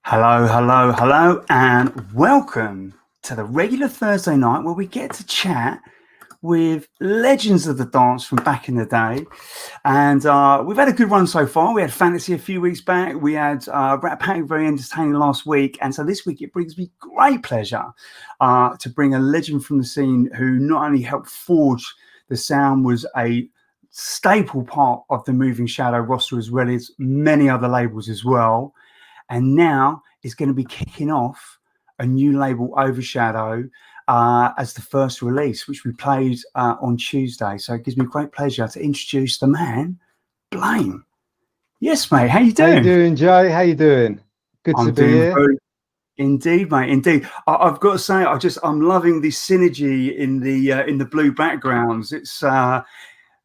Hello, hello, hello, and welcome to the regular Thursday night where we get to chat with legends of the dance from back in the day. And we've had a good run so far. We had Fantasy a few weeks back. We had Rat Pack very entertaining last week. And so this week it brings me great pleasure to bring a legend from the scene who not only helped forge the sound, was a staple part of the Moving Shadow roster as well as many other labels as well, and now is going to be kicking off a new label, Overshadow, as the first release, which we played on Tuesday. So it gives me great pleasure to introduce the man, Blame. Yes, mate. How you How you doing? doing, Jay? How you doing? Good to I'm be doing here. very. Indeed, mate. Indeed, I've got to say, I'm loving this synergy in the blue backgrounds.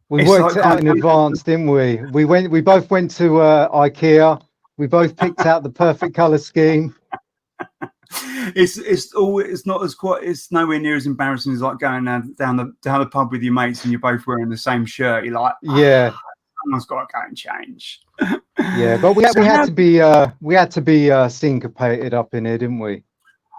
We It's worked like it kind out in of advance, didn't we? We both went to IKEA. We both picked out the perfect color scheme. it's not as quite it's nowhere near as embarrassing as like going down the pub with your mates and you're both wearing the same shirt. You're like, Yeah, someone's got to go and change. yeah, but we had, So we had to be syncopated up in here, didn't we?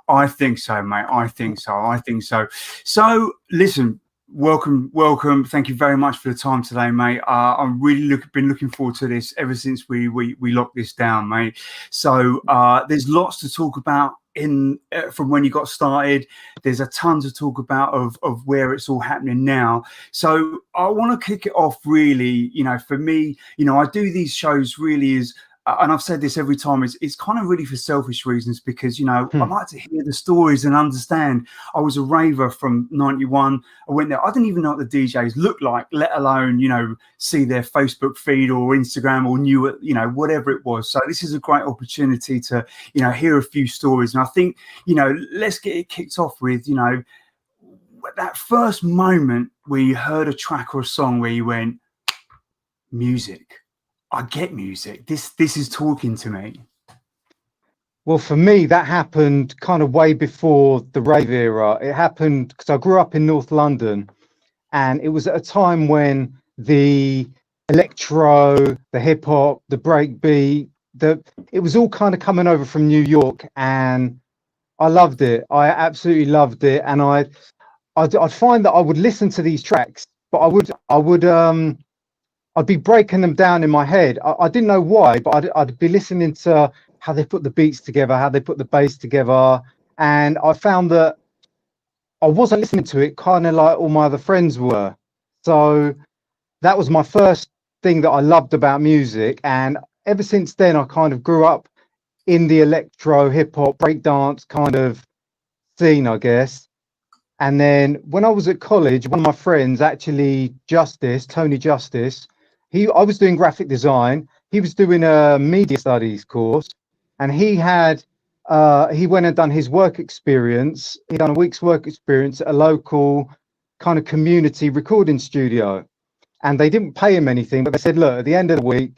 I think so, mate. I think so. So listen, welcome. Thank you very much for the time today, mate. I'm really been looking forward to this ever since we locked this down, mate. So there's lots to talk about in from when you got started. There's a ton to talk about of where it's all happening now. So I want to kick it off really. For me, I do these shows really as and I've said this every time, it's kind of really for selfish reasons because, I Hmm. like to hear the stories and understand. I was a raver from 91. I went there. I didn't even know what the DJs looked like, let alone, see their Facebook feed or Instagram or knew it, whatever it was. So this is a great opportunity to, hear a few stories. And I think, let's get it kicked off with, that first moment where you heard a track or a song where you went, music. I get music. This is talking to me. Well, for me, that happened kind of way before the rave era. It happened because I grew up in North London, and it was at a time when the electro, the hip hop, the breakbeat, it was all kind of coming over from New York, and I loved it. I absolutely loved it, and I'd find that I would listen to these tracks, but I'd be breaking them down in my head. I didn't know why, but I'd be listening to how they put the beats together, how they put the bass together, and I found that I wasn't listening to it kind of like all my other friends were. So that was my first thing that I loved about music, and ever since then, I kind of grew up in the electro, hip hop, breakdance kind of scene, I guess. And then when I was at college, one of my friends, actually Tony Justice, I was doing graphic design. He was doing a media studies course, and he went and done his work experience. He done a week's work experience at a local kind of community recording studio, and they didn't pay him anything, but they said, look, at the end of the week,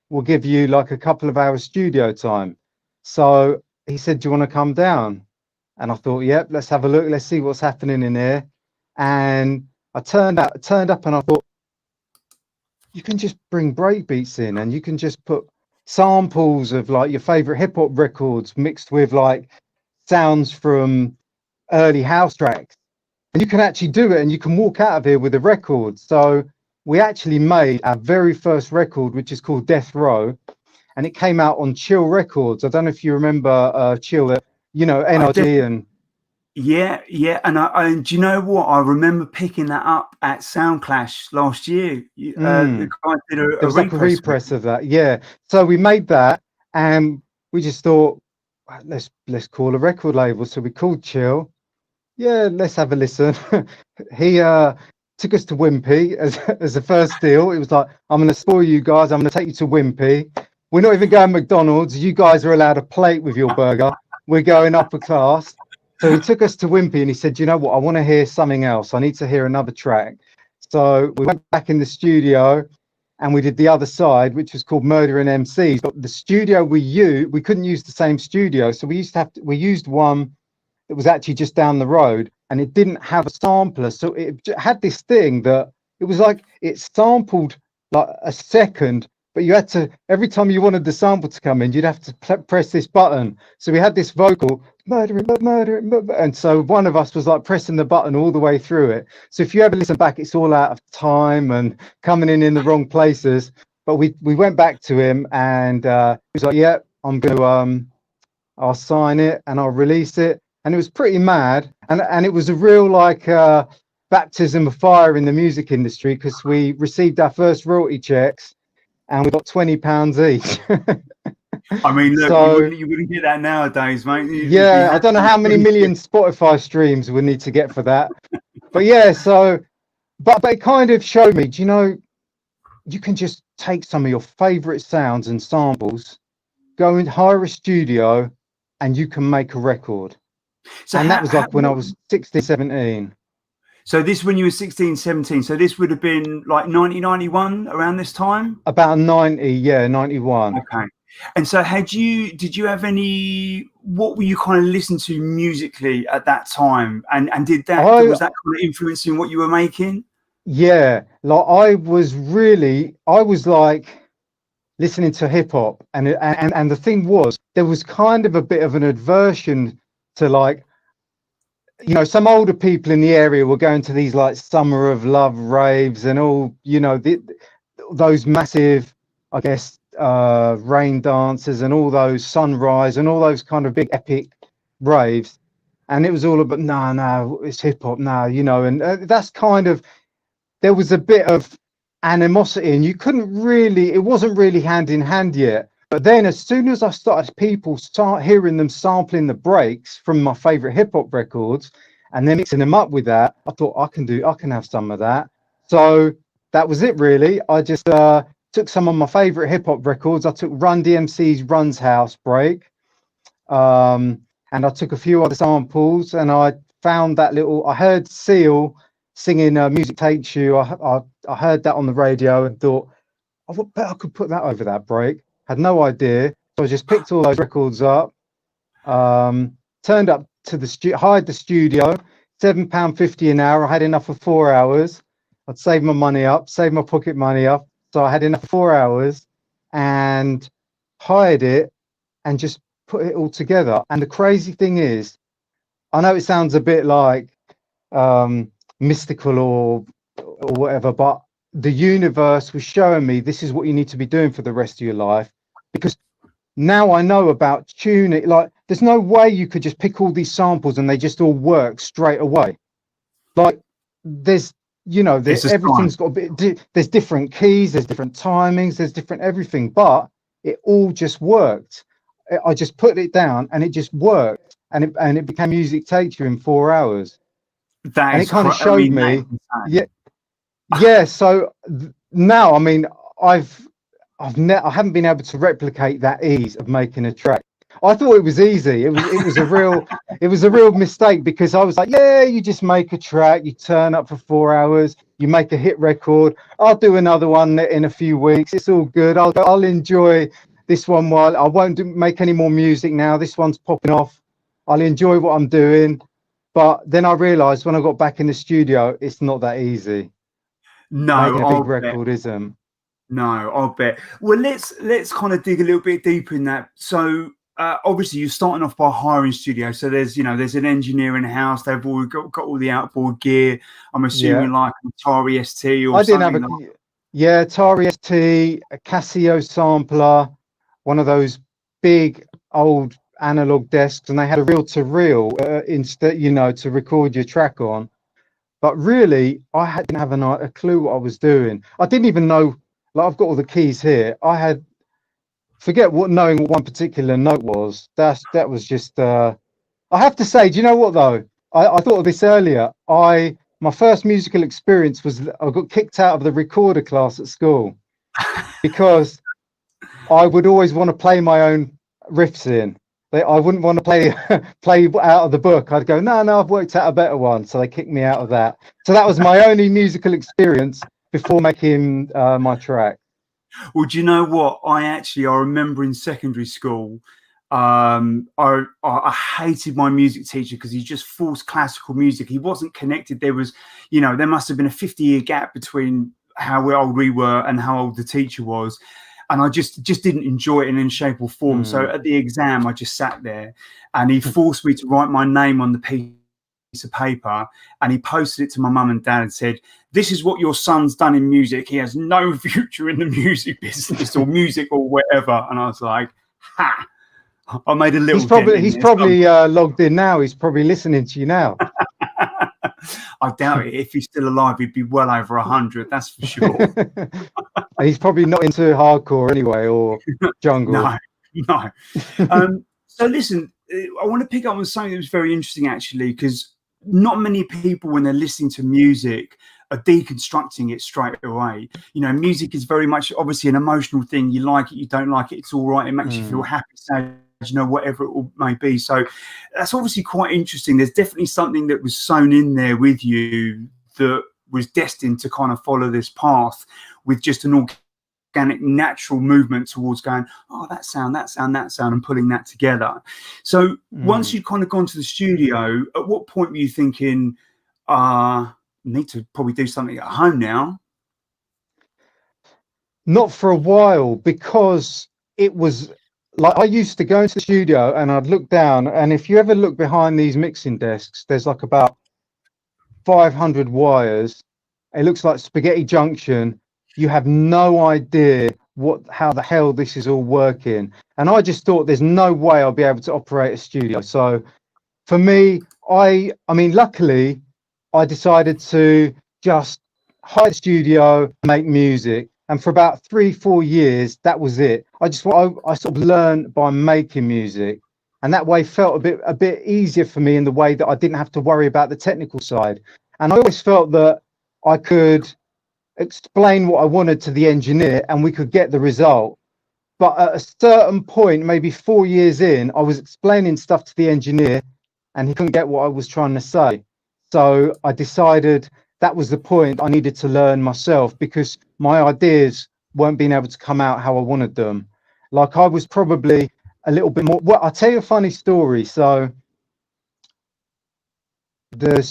we'll give you like a couple of hours studio time. So he said, do you want to come down? And I thought, yep, let's have a look. Let's see what's happening in here. And I turned up and I thought, you can just bring breakbeats in and you can just put samples of like your favorite hip hop records mixed with like sounds from early house tracks. And you can actually do it and you can walk out of here with a record. So we actually made our very first record, which is called Death Row. And it came out on Chill Records. I don't know if you remember Chill, I NRG and Yeah, and do you know what? I remember picking that up at Soundclash last year. The guy did there a was like a repress of it. repress of that. Yeah. So we made that and we just thought, "Right, let's call a record label." So we called Chill. Yeah, let's have a listen. He took us to Wimpy as the first deal. It was like, I'm gonna spoil you guys, I'm gonna take you to Wimpy. We're not even going McDonald's. You guys are allowed a plate with your burger. We're going upper class. So he took us to Wimpy and he said, you know what, I want to hear something else. I need to hear another track. So we went back in the studio and we did the other side, which was called Murder and MCs. But the studio we couldn't use the same studio. So we used one that was actually just down the road and it didn't have a sampler. So it had this thing that it was like it sampled like a second but you had to, every time you wanted the sample to come in, you'd have to press this button. So we had this vocal, murdering, and so one of us was like pressing the button all the way through it. So if you ever listen back, it's all out of time and coming in the wrong places. But we went back to him, and he was like, yeah, I'm going to, I'll sign it and I'll release it. And it was pretty mad. And it was a real like baptism of fire in the music industry, because we received our first royalty checks and we got £20 each. I mean, look, So you wouldn't get that nowadays, mate. yeah, I don't know how many million Spotify streams we need to get for that. But yeah, so but it kind of showed me, do you know, you can just take some of your favorite sounds and samples, go and hire a studio, and you can make a record. So and that was like when I was 16, 17. So this when you were 16, 17. So this would have been like 1991, around this time? About 90, yeah, 91. Okay. And so did you have what were you kind of listening to musically at that time? And was that kind of influencing what you were making? Yeah, like I was like listening to hip hop, and the thing was, there was kind of a bit of an aversion to, like, you know, some older people in the area were going to these like Summer of Love raves and all, you know, those massive, I guess, rain dances and all those sunrise and all those kind of big epic raves. And it was all about, no, it's hip hop now, you know, and that's kind of, there was a bit of animosity, and it wasn't really hand in hand yet. But then as soon as people start hearing them sampling the breaks from my favorite hip hop records and then mixing them up with that, I thought I can have some of that. So that was it really. I just took some of my favorite hip hop records. I took Run DMC's Run's House break. And I took a few other samples, and I found I heard Seal singing Music Takes You. I heard that on the radio and thought, I bet I could put that over that break. Had no idea. So I just picked all those records up, turned up to hired the studio, £7.50 an hour. I had enough for 4 hours. I'd saved my money up, saved my pocket money up. So I had enough for 4 hours and hired it and just put it all together. And the crazy thing is, I know it sounds a bit like mystical or whatever, but the universe was showing me this is what you need to be doing for the rest of your life, because now I know about tuning. Like, there's no way you could just pick all these samples and they just all work straight away. Like, there's everything's got a bit, there's different keys, there's different timings, there's different everything, but it all just worked. I just put it down and it just worked, and it became Music Takes You in 4 hours. And it kind of showed me, yeah. So now, I mean, I haven't been able to replicate that ease of making a track. I thought it was easy. It was a real mistake, because I was like, yeah, you just make a track, you turn up for 4 hours, you make a hit record. I'll do another one in a few weeks. It's all good. I'll enjoy this one while I won't make any more music now. This one's popping off. I'll enjoy what I'm doing. But then I realized when I got back in the studio, it's not that easy. No, making a big record isn't. No, I'll bet. Well, let's kind of dig a little bit deeper in that. So obviously you're starting off by hiring studio. So there's an engineer in the house. They've all got all the outboard gear. I'm assuming like an Atari ST or something. I didn't have Atari ST, a Casio sampler, one of those big old analog desks, and they had a reel-to-reel instead, to record your track on. But really, I didn't have a clue what I was doing. I didn't even know. Like, I've got all the keys here. Forget knowing what one particular note was. That was just. I have to say, do you know what though? I thought of this earlier. My first musical experience was I got kicked out of the recorder class at school because I would always want to play my own riffs in. I wouldn't want to play out of the book. I'd go, no, I've worked out a better one. So they kicked me out of that. So that was my only musical experience before making my track. Well, do you know what? I remember in secondary school, I hated my music teacher because he just forced classical music. He wasn't connected. There was, there must have been a 50-year gap between how old we were and how old the teacher was. and I just didn't enjoy it in any shape or form. So at the exam, I just sat there, and he forced me to write my name on the piece of paper, and he posted it to my mum and dad and said, "This is what your son's done in music. He has no future in the music business or music or whatever." And I was like, "Ha!" I made a little. He's probably logged in now. He's probably listening to you now. I doubt it. If he's still alive, he'd be well over 100. That's for sure. He's probably not into hardcore anyway, or jungle. No. So listen, I want to pick up on something that was very interesting, actually, because not many people, when they're listening to music, are deconstructing it straight away. You know, music is very much obviously an emotional thing. You like it, you don't like it, it's all right. It makes you feel happy, sad, you know, whatever it may be. So that's obviously quite interesting. There's definitely something that was sewn in there with you that was destined to kind of follow this path with just an organic, natural movement towards going, oh, that sound, and pulling that together. So once you'd kind of gone to the studio, at what point were you thinking, need to probably do something at home now? Not for a while, because it was like I used to go into the studio and I'd look down, and if you ever look behind these mixing desks, there's like about 500 wires. It looks like spaghetti junction. You have no idea how the hell this is all working. And I just thought there's no way I'll be able to operate a studio. So for me, I mean, luckily, I decided to just hire a studio, make music. And for about 3-4 years, that was it. I sort of learned by making music. And that way felt a bit easier for me in the way that I didn't have to worry about the technical side. And I always felt that I could explain what I wanted to the engineer and we could get the result. But at a certain point, maybe 4 years in, I was explaining stuff to the engineer and he couldn't get what I was trying to say. So I decided that was the point. I needed to learn myself because my ideas weren't being able to come out how I wanted them. Like I was probably a little bit more. Well, I'll tell you a funny story. So the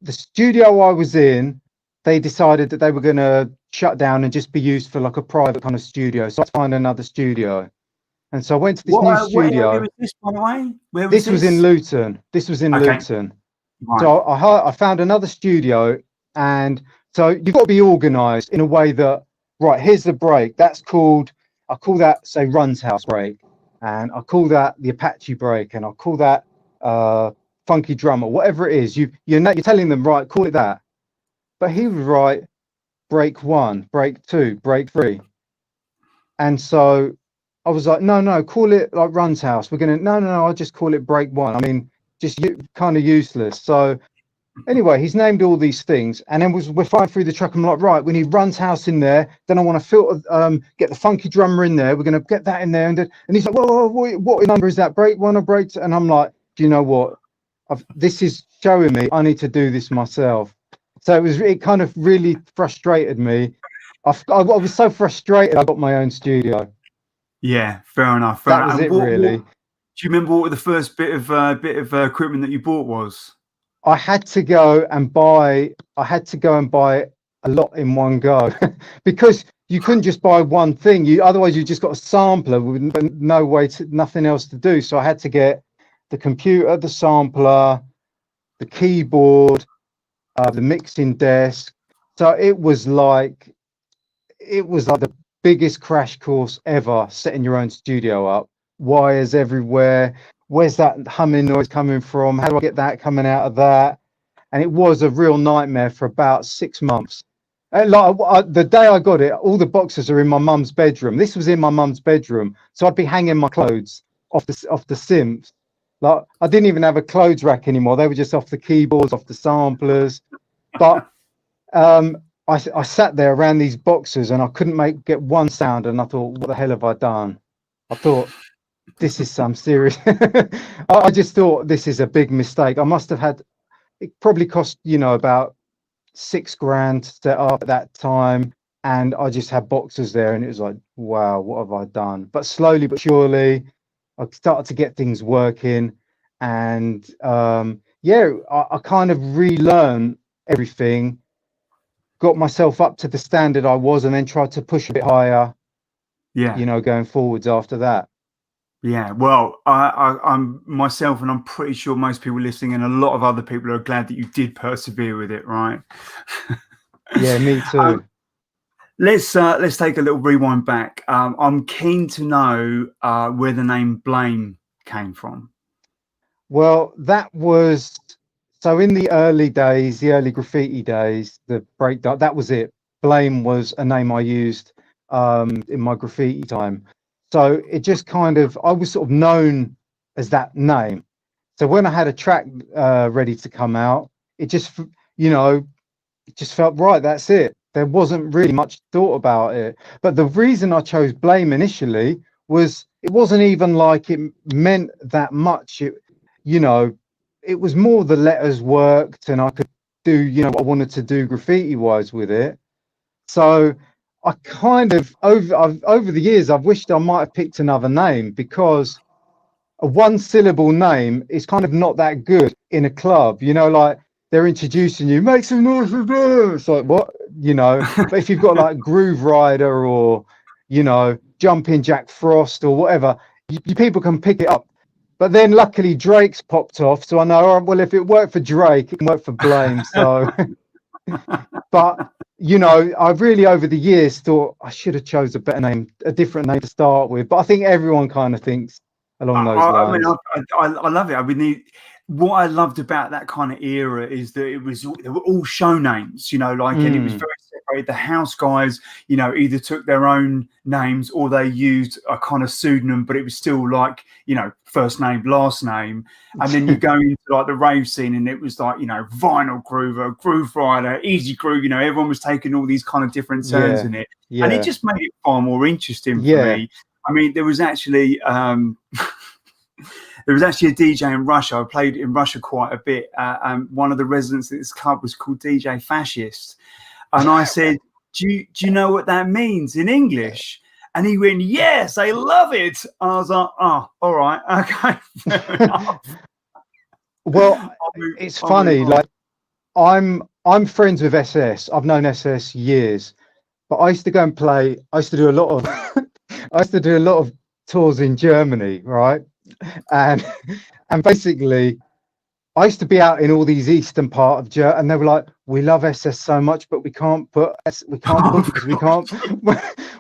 studio I was in, they decided that they were going to shut down and just be used for like a private kind of studio. So I found another studio. And so I went to this new studio. Where was this, by the way? Where was this? Was in Luton. This was in Luton. Right. So I found another studio, and so you've got to be organized in a way that, right, here's the break. I call that, say, Run's House break. And I call that the Apache break. And I call that Funky Drummer, whatever it is. You're telling them, right, call it that. But he would write break 1, break 2, break 3. And so I was like, no, call it like Run's House. No, I'll just call it break 1. I mean, just kind of useless. So anyway, he's named all these things, and then we're flying through the truck. I'm like, right, we need Run's House in there. Then I want to filter, get the Funky Drummer in there. We're going to get that in there. And he's like, whoa, what number is that? Break 1 or break 2? And I'm like, do you know what? This is showing me I need to do this myself. So it kind of really frustrated me. I was so frustrated. I got my own studio. Yeah, fair enough. That was it, really. Do you remember what the first bit of equipment that you bought was? I had to go and buy a lot in one go because you couldn't just buy one thing. Otherwise you just got a sampler with nothing else to do. So I had to get the computer, the sampler, the keyboard, the mixing desk. So it was like the biggest crash course ever, setting your own studio up. Wires everywhere. Where's that humming noise coming from? How do I get that coming out of that? And it was a real nightmare for about 6 months. And the day I got it, all the boxes are in my mum's bedroom. This was in my mum's bedroom, so I'd be hanging my clothes off the simps. Like I didn't even have a clothes rack anymore. They were just off the keyboards, off the samplers. But I sat there around these boxes and I couldn't get one sound. And I thought, what the hell have I done? I thought, this is some serious. I just thought this is a big mistake. I must have had. It probably cost about $6,000 to set up at that time, and I just had boxes there, and it was like, wow, what have I done? But slowly but surely, I started to get things working, and I kind of relearned everything, got myself up to the standard I was, and then tried to push a bit higher. Yeah. going forwards after that. Yeah, well, I'm myself, and I'm pretty sure most people listening, and a lot of other people are glad that you did persevere with it, right? Yeah, me um, too. let's take a little rewind back. I'm keen to know where the name Blame came from. Well, that was so in the early days, the early graffiti days, the breakdown, that was it. Blame was a name I used in my graffiti time. So it just kind of, I was sort of known as that name. So when I had a track ready to come out, it just, you know, it just felt right. That's it. There wasn't really much thought about it. But the reason I chose Blame initially was it wasn't even like it meant that much. You know, it was more the letters worked and I could do, what I wanted to do graffiti wise with it. So I kind of over the years I've wished I might have picked another name because a one syllable name is kind of not that good in a club, like they're introducing you, make some noise for this. It's like what, but if you've got like Groove Rider or, Jumping Jack Frost or whatever, you people can pick it up. But then luckily Drake's popped off. So I know, all right, well, if it worked for Drake, it can work for Blame. So, but I've really over the years thought I should have chose a better name, a different name to start with. But I think everyone kind of thinks along those I mean, lines. I love it. I mean, what I loved about that kind of era is that they were all show names, and it was very separated. The house guys, either took their own names or they used a kind of pseudonym, but it was still like, first name, last name. And then you go into like the rave scene and it was like, Vinyl Groover, Groove Rider, Easy Groove, everyone was taking all these kind of different turns in it. And it just made it far more interesting for me. I mean, there was actually there was actually a DJ in Russia. I played in Russia quite a bit. One of the residents at this club was called DJ Fascist, and I said, "Do you know what that means in English?" And he went, "Yes, I love it." I was like, "Oh, all right, okay, fair enough." Well, it's funny. Like I'm friends with SS. I've known SS years, but I used to go and play. I used to do a lot of I used to do a lot of tours in Germany, right? And basically I used to be out in all these eastern part of Germany, and they were like, "We love SS so much, but we can't book because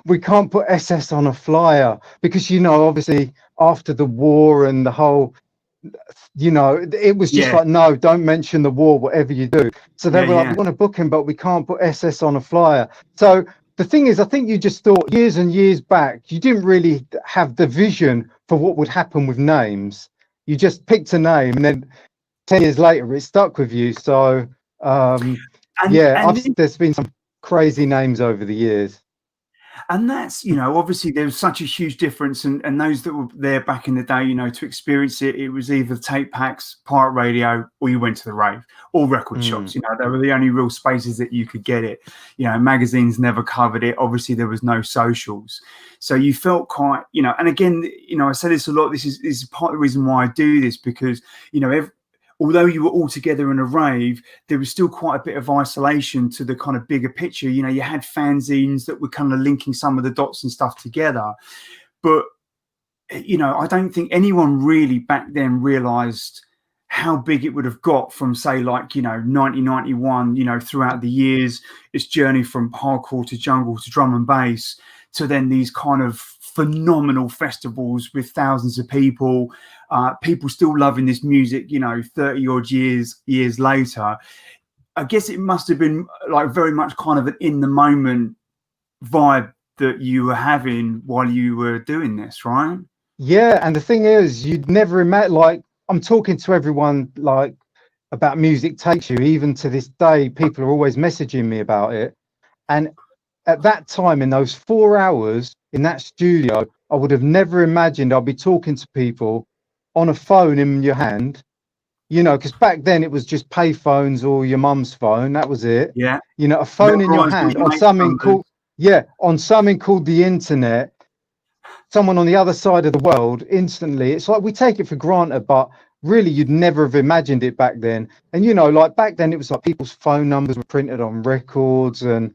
we can't put SS on a flyer because obviously after the war and the whole." It was just like, no, don't mention the war, whatever you do. So they were like, we want to book him, but we can't put SS on a flyer. So the thing is, I think you just thought years and years back, you didn't really have the vision for what would happen with names. You just picked a name and then 10 years later, it stuck with you. So, there's been some crazy names over the years. And that's, obviously there was such a huge difference. And those that were there back in the day, to experience it, it was either tape packs, pirate radio, or you went to the rave or record shops. They were the only real spaces that you could get it. Magazines never covered it. Obviously, there was no socials. So you felt quite, and again, I say this a lot. This is part of the reason why I do this, because, although you were all together in a rave, there was still quite a bit of isolation to the kind of bigger picture. You had fanzines that were kind of linking some of the dots and stuff together. But, I don't think anyone really back then realized how big it would have got from, say, like, 1991, throughout the years, its journey from hardcore to jungle to drum and bass to then these kind of phenomenal festivals with thousands of people, people still loving this music, 30 odd years later. I guess it must have been like very much kind of an in the moment vibe that you were having while you were doing this, right? Yeah. And the thing is, you'd never imagine, like, I'm talking to everyone like about Music Takes You. Even to this day, people are always messaging me about it. And at that time, in those 4 hours in that studio, I would have never imagined I'd be talking to people on a phone in your hand, because back then it was just pay phones or your mum's phone. That was it. Yeah. A phone in your hand on something called, the internet. Someone on the other side of the world instantly. It's like we take it for granted, but really you'd never have imagined it back then. And, like back then it was like people's phone numbers were printed on records and,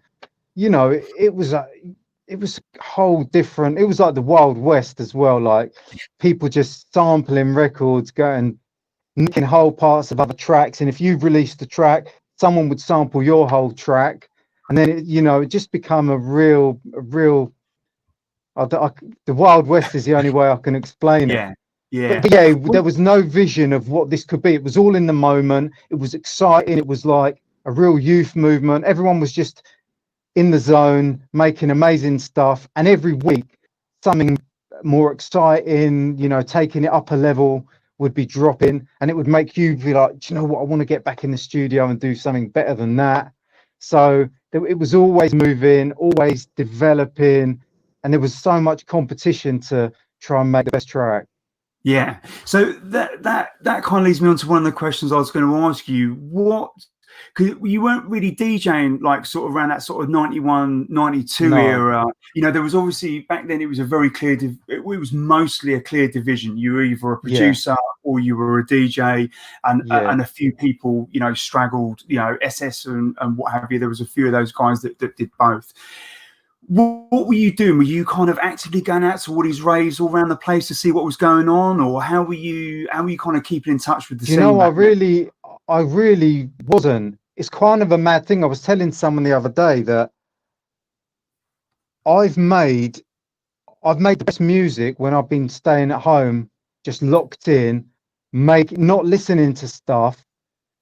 it was it was a whole different. It was like the Wild West as well. Like people just sampling records, going nicking whole parts of other tracks, and if you've released a track, someone would sample your whole track, and then it just become a real. The Wild West is the only way I can explain it. Yeah, yeah. But yeah, Well, there was no vision of what this could be. It was all in the moment. It was exciting. It was like a real youth movement. Everyone was just in the zone, making amazing stuff. And every week, something more exciting, taking it up a level would be dropping. And it would make you be like, do you know what? I want to get back in the studio and do something better than that. So it was always moving, always developing. And there was so much competition to try and make the best track. yeah. So that kind of leads me on to one of the questions I was going to ask you. Because you weren't really DJing like sort of around that sort of 91, 92 No. era. There was obviously back then it was a very clear, it was mostly a clear division. You were either a producer or you were a DJ, and a few people, straggled, SS and what have you. There was a few of those guys that did both. What were you doing? Were you kind of actively going out to all these raves all around the place to see what was going on, or how were you kind of keeping in touch with the scene? I really wasn't. It's kind of a mad thing. I was telling someone the other day that I've made the best music when I've been staying at home, just locked in, not listening to stuff,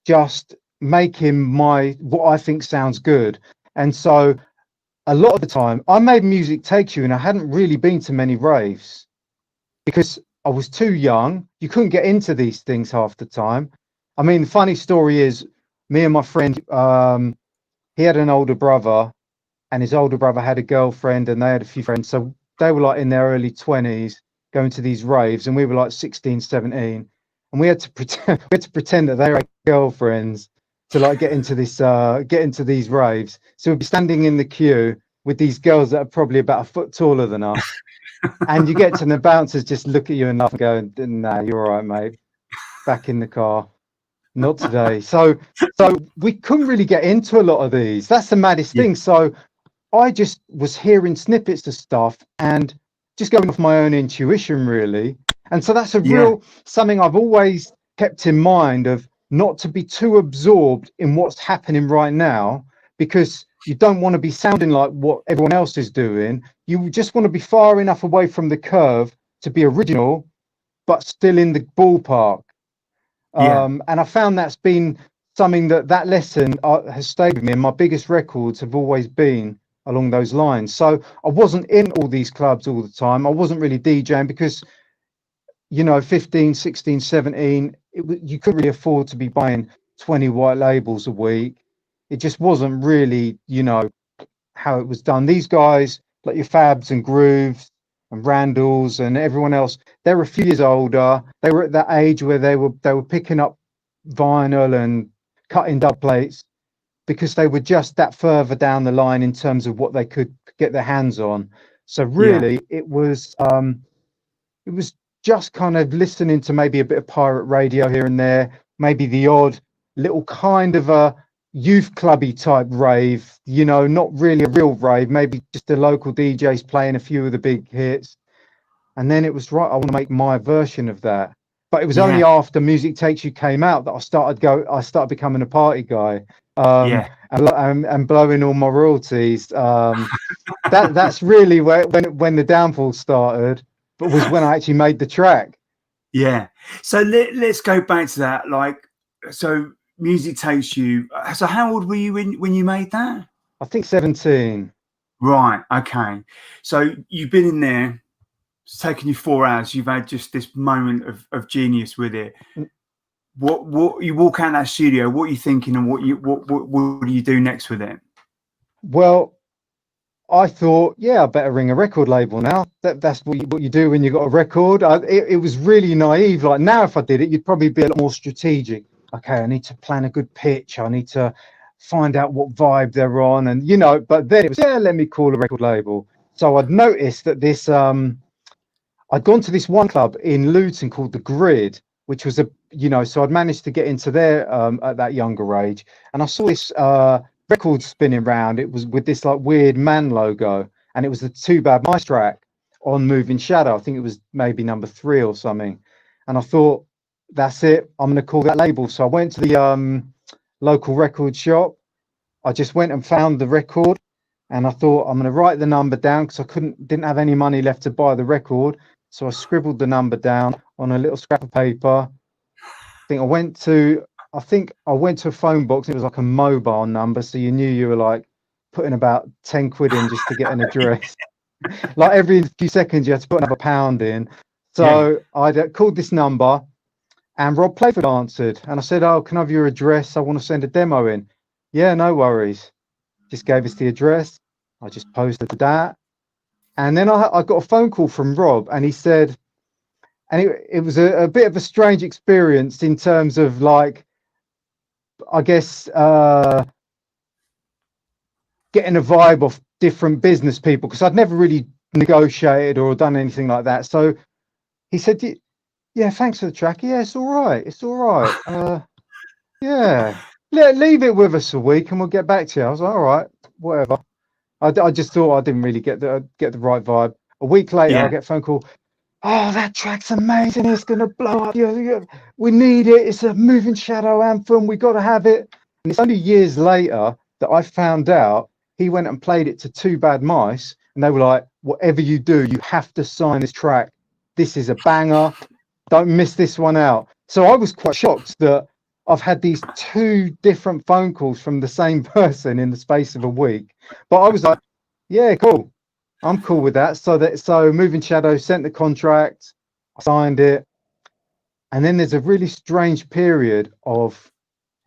just making what I think sounds good. And so a lot of the time I made Music Takes You, and I hadn't really been to many raves because I was too young. You couldn't get into these things half the time. I mean, the funny story is, me and my friend, he had an older brother, and his older brother had a girlfriend, and they had a few friends. So they were like in their early 20s going to these raves, and we were like 16, 17. And we had to pretend that they were girlfriends to like get into these raves. So we'd be standing in the queue with these girls that are probably about a foot taller than us. And you get to the bouncers just look at you and laugh and go, "Nah, you're all right, mate. Back in the car. Not today." So we couldn't really get into a lot of these. That's the maddest thing. So I just was hearing snippets of stuff and just going off my own intuition, really. And so that's something I've always kept in mind, of not to be too absorbed in what's happening right now, because you don't want to be sounding like what everyone else is doing. You just want to be far enough away from the curve to be original, but still in the ballpark. And I found that's been something that lesson has stayed with me, and my biggest records have always been along those lines. So I wasn't in all these clubs all the time. I wasn't really DJing because, 15, 16, 17, you couldn't really afford to be buying 20 white labels a week. It just wasn't really, how it was done. These guys, like your Fabs and Grooves and Randalls and everyone else, they were a few years older. They were at that age where they were picking up vinyl and cutting dub plates, because they were just that further down the line in terms of what they could get their hands on. So really, it was just kind of listening to maybe a bit of pirate radio here and there, maybe the odd little kind of a youth clubby type rave, not really a real rave, maybe just the local DJs playing a few of the big hits. And then it was right, I want to make my version of that. But it was only after Music Takes You came out that I started becoming a party guy, and blowing all my royalties. That's really when the downfall started, but was when I actually made the track. Yeah. So let's go back to that. Like, so Music Takes You. So how old were you when you made that? I think 17. Right. Okay. So you've been in there. It's taken you 4 hours. You've had just this moment of genius with it. What you walk out of that studio, what are you thinking, and what do you do next with it? Well, I thought, I better ring a record label now. That's what you do when you got a record. It was really naive. Like now, if I did it, you'd probably be a lot more strategic. Okay, I need to plan a good pitch. I need to find out what vibe they're on, and But then it was let me call a record label. So I'd noticed that this I'd gone to this one club in Luton called The Grid, which was so I'd managed to get into there at that younger age, and I saw this record spinning around. It was with this like weird man logo, and it was the Too Bad Mice track on Moving Shadow. I think it was maybe number 3 or something. And I thought, that's it. I'm going to call that label. So I went to the local record shop. I just went and found the record, and I thought, I'm going to write the number down because I didn't have any money left to buy the record. So I scribbled the number down on a little scrap of paper. I went to a phone box. It was like a mobile number, so you knew you were like putting about 10 quid in just to get an address. Like every few seconds you had to put another pound in. So I called this number, and Rob Playford answered, and I said, oh, can I have your address? I want to send a demo in. Yeah, no worries. Just gave us the address. I just posted that, and then I got a phone call from Rob, and he said, and it was a bit of a strange experience in terms of, like, I guess getting a vibe of different business people, because I'd never really negotiated or done anything like that. So he said, yeah, thanks for the track. Yeah, it's all right. It's all right. Yeah, leave it with us a week and we'll get back to you. I was like, all right, whatever. I just thought I didn't really get the right vibe. A week later, I get a phone call. Oh, that track's amazing. It's going to blow up. Yeah, we need it. It's a Moving Shadow anthem. We got to have it. And it's only years later that I found out he went and played it to Too Bad Mice, and they were like, whatever you do, you have to sign this track. This is a banger. Don't miss this one out. So I was quite shocked that I've had these 2 different phone calls from the same person in the space of a week. But I was like, yeah, cool. I'm cool with that. So Moving Shadow sent the contract, I signed it, and then there's a really strange period of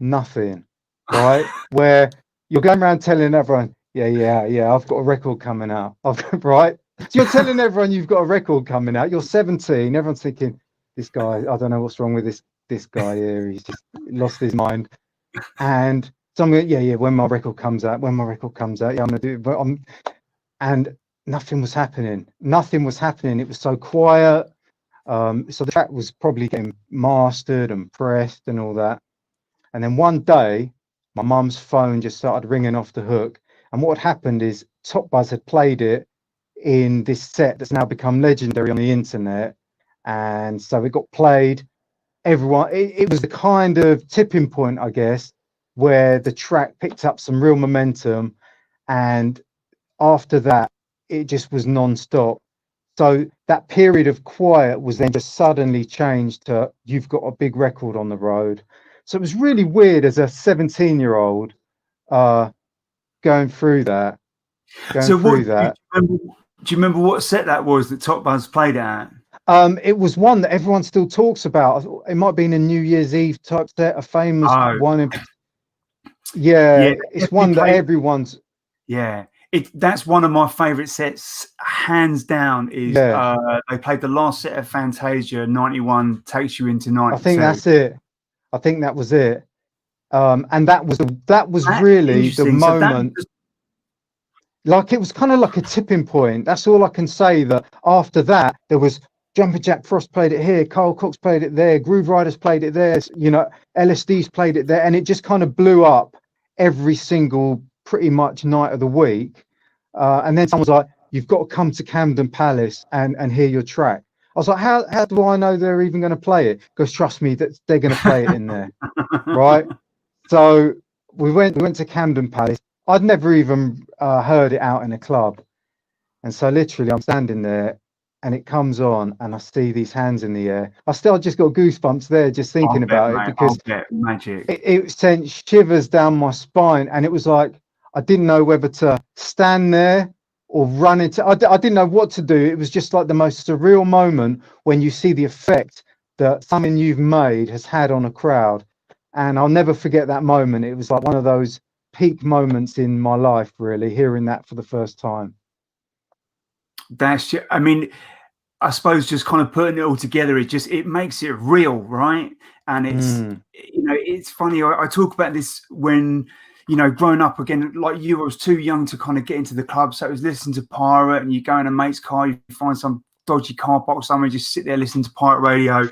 nothing, right? Where you're going around telling everyone, yeah, I've got a record coming out, right? So you're telling everyone you've got a record coming out. You're 17. Everyone's thinking, this guy, I don't know what's wrong with this guy here. He's just lost his mind. And so I'm going, yeah, when my record comes out, yeah, I'm going to do it. But and nothing was happening. It was so quiet. So the track was probably getting mastered and pressed and all that. And then one day, my mum's phone just started ringing off the hook. And what had happened is Top Buzz had played it in this set that's now become legendary on the internet. And so it got played. Everyone, it was the kind of tipping point, I guess, where the track picked up some real momentum. And after that, it just was non-stop. So that period of quiet was then just suddenly changed to, you've got a big record on the road. So it was really weird as a 17-year-old going through that. Do you remember what set that was that Top Buzz played it at? It was one that everyone still talks about. It might have been a New Year's Eve type set, a famous one. Yeah, it's one that everyone's. Yeah, that's one of my favourite sets, hands down. Is they played the last set of Fantasia '91, Takes You Into 92. I think that's it. I think that was it. And that was really the moment. Like, it was kind of like a tipping point. That's all I can say. That after that, there was Jumpin' Jack Frost played it here, Carl Cox played it there, Groove Riders played it there, you know, LSD's played it there, and it just kind of blew up every single pretty much night of the week. And then someone's like, you've got to come to Camden Palace and hear your track. I was like, how do I know they're even going to play it? Because trust me, that they're going to play it in there, right? So we went to Camden Palace. I'd never even heard it out in a club. And so literally I'm standing there and it comes on and I see these hands in the air. I just got goosebumps there just thinking about it, because magic. It sent shivers down my spine, and it was like I didn't know whether to stand there or run into. I didn't know what to do. It was just like the most surreal moment when you see the effect that something you've made has had on a crowd. And I'll never forget that moment. It was like one of those peak moments in my life, really, hearing that for the first time. I mean, I suppose just kind of putting it all together, it makes it real, right? And it's, you know, it's funny. I talk about this when, you know, growing up again, like you, I was too young to kind of get into the club. So it was listening to Pirate, and you go in a mate's car, you find some dodgy car park somewhere, just sit there listening to Pirate radio.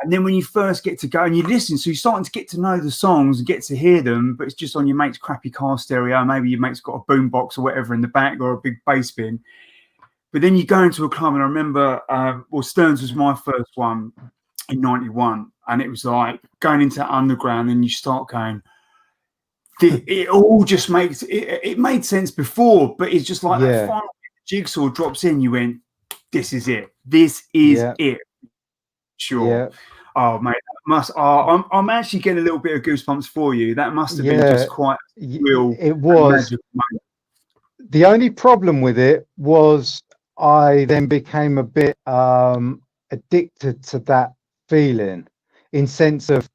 And then when you first get to go and you listen, so you're starting to get to know the songs and get to hear them, but it's just on your mate's crappy car stereo. Maybe your mate's got a boombox or whatever in the back or a big bass bin. But then you go into a club, and I remember, Stearns was my first one in '91, and it was like going into underground, and you start going. It all just makes it made sense before, but it's just like that final jigsaw drops in. You went, this is it. This is it. Sure. Yeah. Oh mate, that must. Oh, I'm actually getting a little bit of goosebumps for you. That must have been just quite real. It was. The only problem with it was I then became a bit addicted to that feeling, in sense of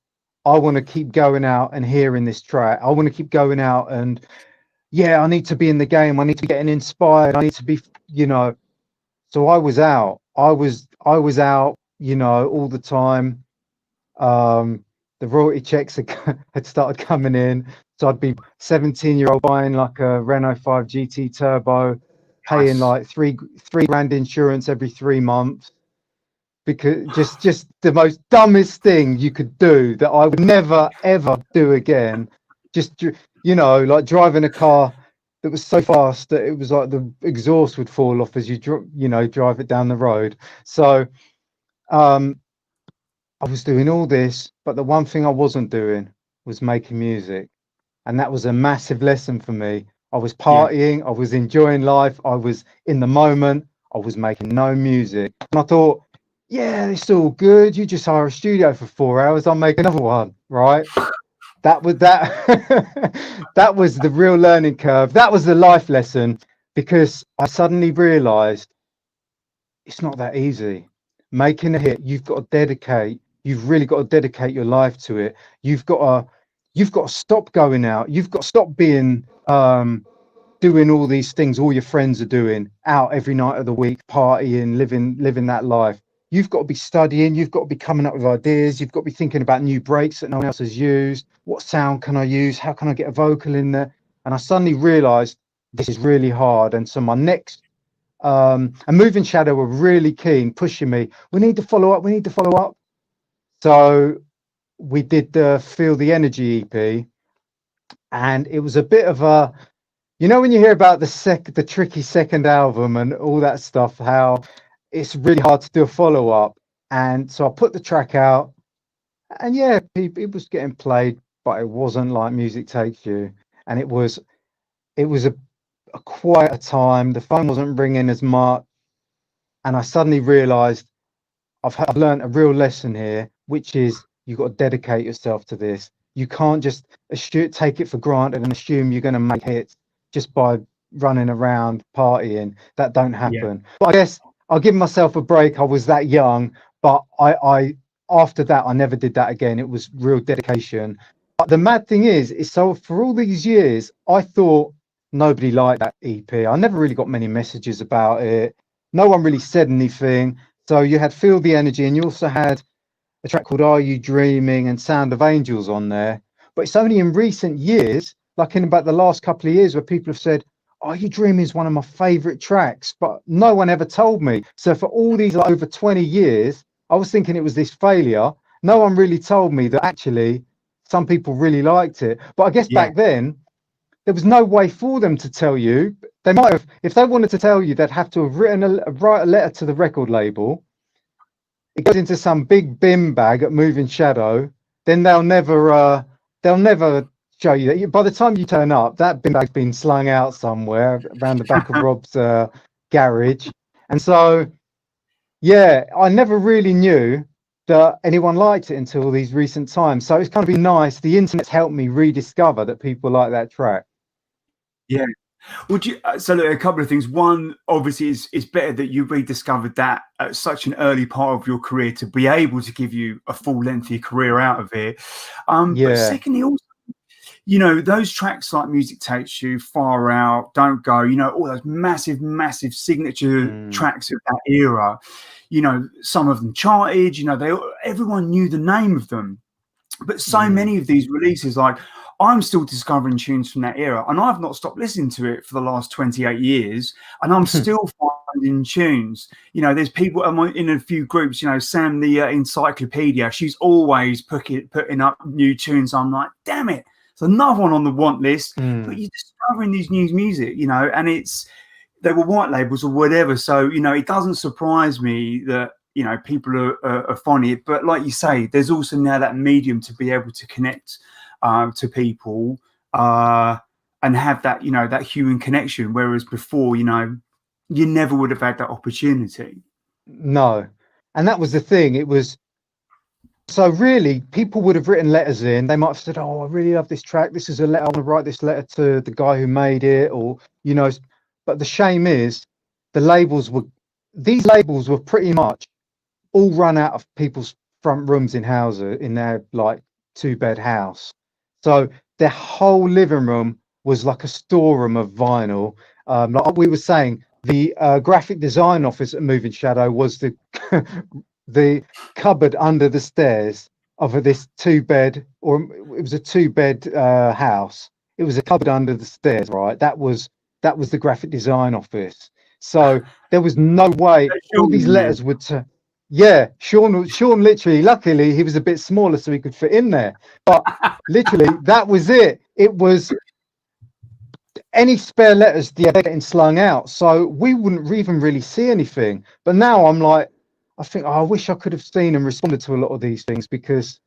I want to keep going out and hearing this track. I want to keep going out and I need to be in the game. I need to be getting inspired. I need to be, So I was out. I was out, all the time. The royalty checks had started coming in. So I'd be 17-year-old buying like a Renault 5 GT Turbo, paying like three grand insurance every 3 months, because just the most dumbest thing you could do that I would never ever do again. Just like driving a car that was so fast that it was like the exhaust would fall off as you drive it down the road. So I was doing all this, but the one thing I wasn't doing was making music. And that was a massive lesson for me. I was partying, I was enjoying life, I was in the moment, I was making no music. And I thought, it's all good. You just hire a studio for 4 hours, I'll make another one, right? That was that was the real learning curve. That was the life lesson, because I suddenly realized it's not that easy. Making a hit, you've got to dedicate. You've really got to dedicate your life to it. You've got to stop going out. You've got to stop being doing all these things all your friends are doing, out every night of the week, partying, living that life. You've got to be studying. You've got to be coming up with ideas. You've got to be thinking about new breaks that no one else has used. What sound can I use? How can I get a vocal in there? And I suddenly realized this is really hard. And so my next and Moving Shadow were really keen, pushing me. We need to follow up. We need to follow up. So we did the Feel the Energy EP, and it was a bit of a, when you hear about the tricky second album and all that stuff, how it's really hard to do a follow up. And so I put the track out, and it was getting played, but it wasn't like Music Takes You, and it was a quieter time. The phone wasn't ringing as much, and I suddenly realized I've learned a real lesson here, which is you've got to dedicate yourself to this. You can't just take it for granted and assume you're going to make hits just by running around partying. That don't happen. But I guess I'll give myself a break. I was that young, but I after that I never did that again. It was real dedication. But the mad thing is so for all these years I thought nobody liked that EP. I never really got many messages about it. No one really said anything. So you had Feel the Energy, and you also had a track called Are You Dreaming and Sound of Angels on there. But it's only in recent years, like in about the last couple of years, where people have said, Are You Dreaming is one of my favorite tracks, but no one ever told me. So for all these over 20 years, I was thinking it was this failure. No one really told me that actually some people really liked it. But I guess back then, there was no way for them to tell you. They might have, if they wanted to tell you, they'd have to have write a letter to the record label. It goes into some big bin bag at Moving Shadow. Then they'll never show you that. By the time you turn up, that bin bag's been slung out somewhere around the back of Rob's garage. And so, I never really knew that anyone liked it until these recent times. So it's kind of been nice. The internet's helped me rediscover that people like that track. Yeah. Would you? So look, a couple of things. One, obviously, it's better that you rediscovered that at such an early part of your career to be able to give you a full lengthy career out of it. But secondly, also, those tracks like Music Takes You, Far Out, Don't Go, all those massive signature tracks of that era. Some of them charted. Everyone knew the name of them. But so many of these releases, like I'm still discovering tunes from that era, and I've not stopped listening to it for the last 28 years, and I'm still finding tunes. There's people in a few groups. Sam, the encyclopedia, she's always putting up new tunes. I'm like, damn it, it's another one on the want list. But you're discovering these new music, and they were white labels or whatever. So it doesn't surprise me that people are finding it. But like you say, there's also now that medium to be able to connect to people and have that that human connection, whereas before you never would have had that opportunity. No, and that was the thing. It was so really people would have written letters in. They might have said, oh, I really love this track, this is a letter, I want to write this letter to the guy who made it, or but the shame is these labels were pretty much all run out of people's front rooms in houses, in their like 2-bed house. So their whole living room was like a storeroom of vinyl. Like we were saying, the graphic design office at Moving Shadow was the the cupboard under the stairs of this 2-bed, or it was a 2-bed house. It was a cupboard under the stairs, right? That was the graphic design office. So there was no way all these letters would. Yeah, Sean literally, luckily he was a bit smaller so he could fit in there. But literally that was it. It was any spare letters, they're getting slung out. So we wouldn't even really see anything. But now I'm like, I think, I wish I could have seen and responded to a lot of these things, because,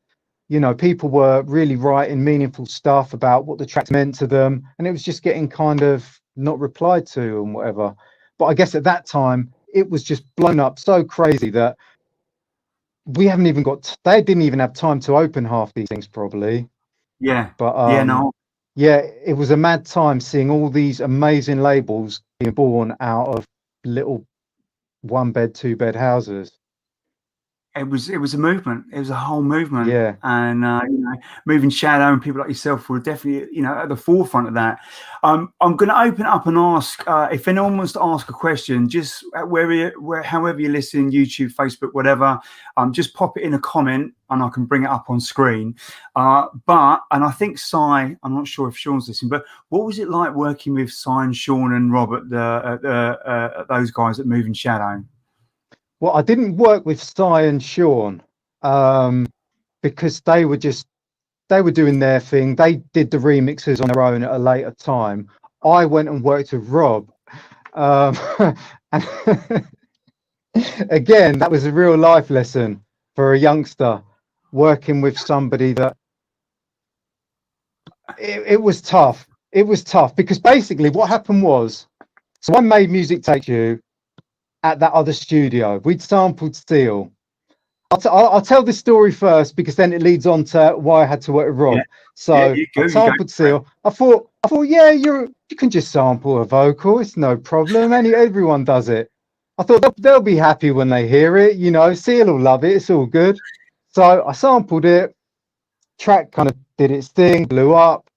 people were really writing meaningful stuff about what the tracks meant to them. And it was just getting kind of not replied to and whatever. But I guess at that time, it was just blown up so crazy that we haven't even they didn't even have time to open half these things probably. Yeah. But yeah, it was a mad time seeing all these amazing labels being born out of little 1-bed, 2-bed houses. It was a movement. It was a whole movement. Yeah. And Moving Shadow and people like yourself were definitely at the forefront of that. I'm going to open up and ask if anyone wants to ask a question, just however you listen, YouTube, Facebook, whatever. Just pop it in a comment and I can bring it up on screen. And I think I'm not sure if Sean's listening, but what was it like working with Cy and Sean and Rob at those guys at Moving Shadow? Well, I didn't work with Cy and Sean because they were doing their thing. They did the remixes on their own at a later time. I went and worked with Rob. And again, that was a real life lesson for a youngster, working with somebody that it was tough. It was tough because basically what happened was, so I made Music Take You at that other studio. We'd sampled Seal. I'll tell this story first because then it leads on to why I had to work with Rob. So I sampled Seal. I thought, yeah, you can just sample a vocal. It's no problem. Everyone does it. I thought they'll be happy when they hear it. Seal will love it. It's all good. So I sampled it. Track kind of did its thing, blew up.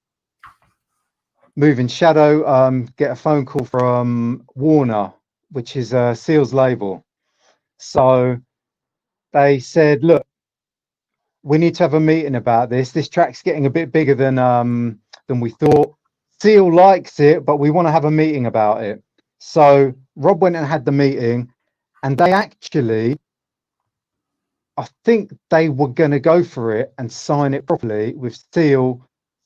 Moving Shadow, get a phone call from Warner, which is Seal's label. So they said, look, we need to have a meeting about this. This track's getting a bit bigger than we thought. Seal likes it, but we want to have a meeting about it. So Rob went and had the meeting, and they actually, I think they were going to go for it and sign it properly with Seal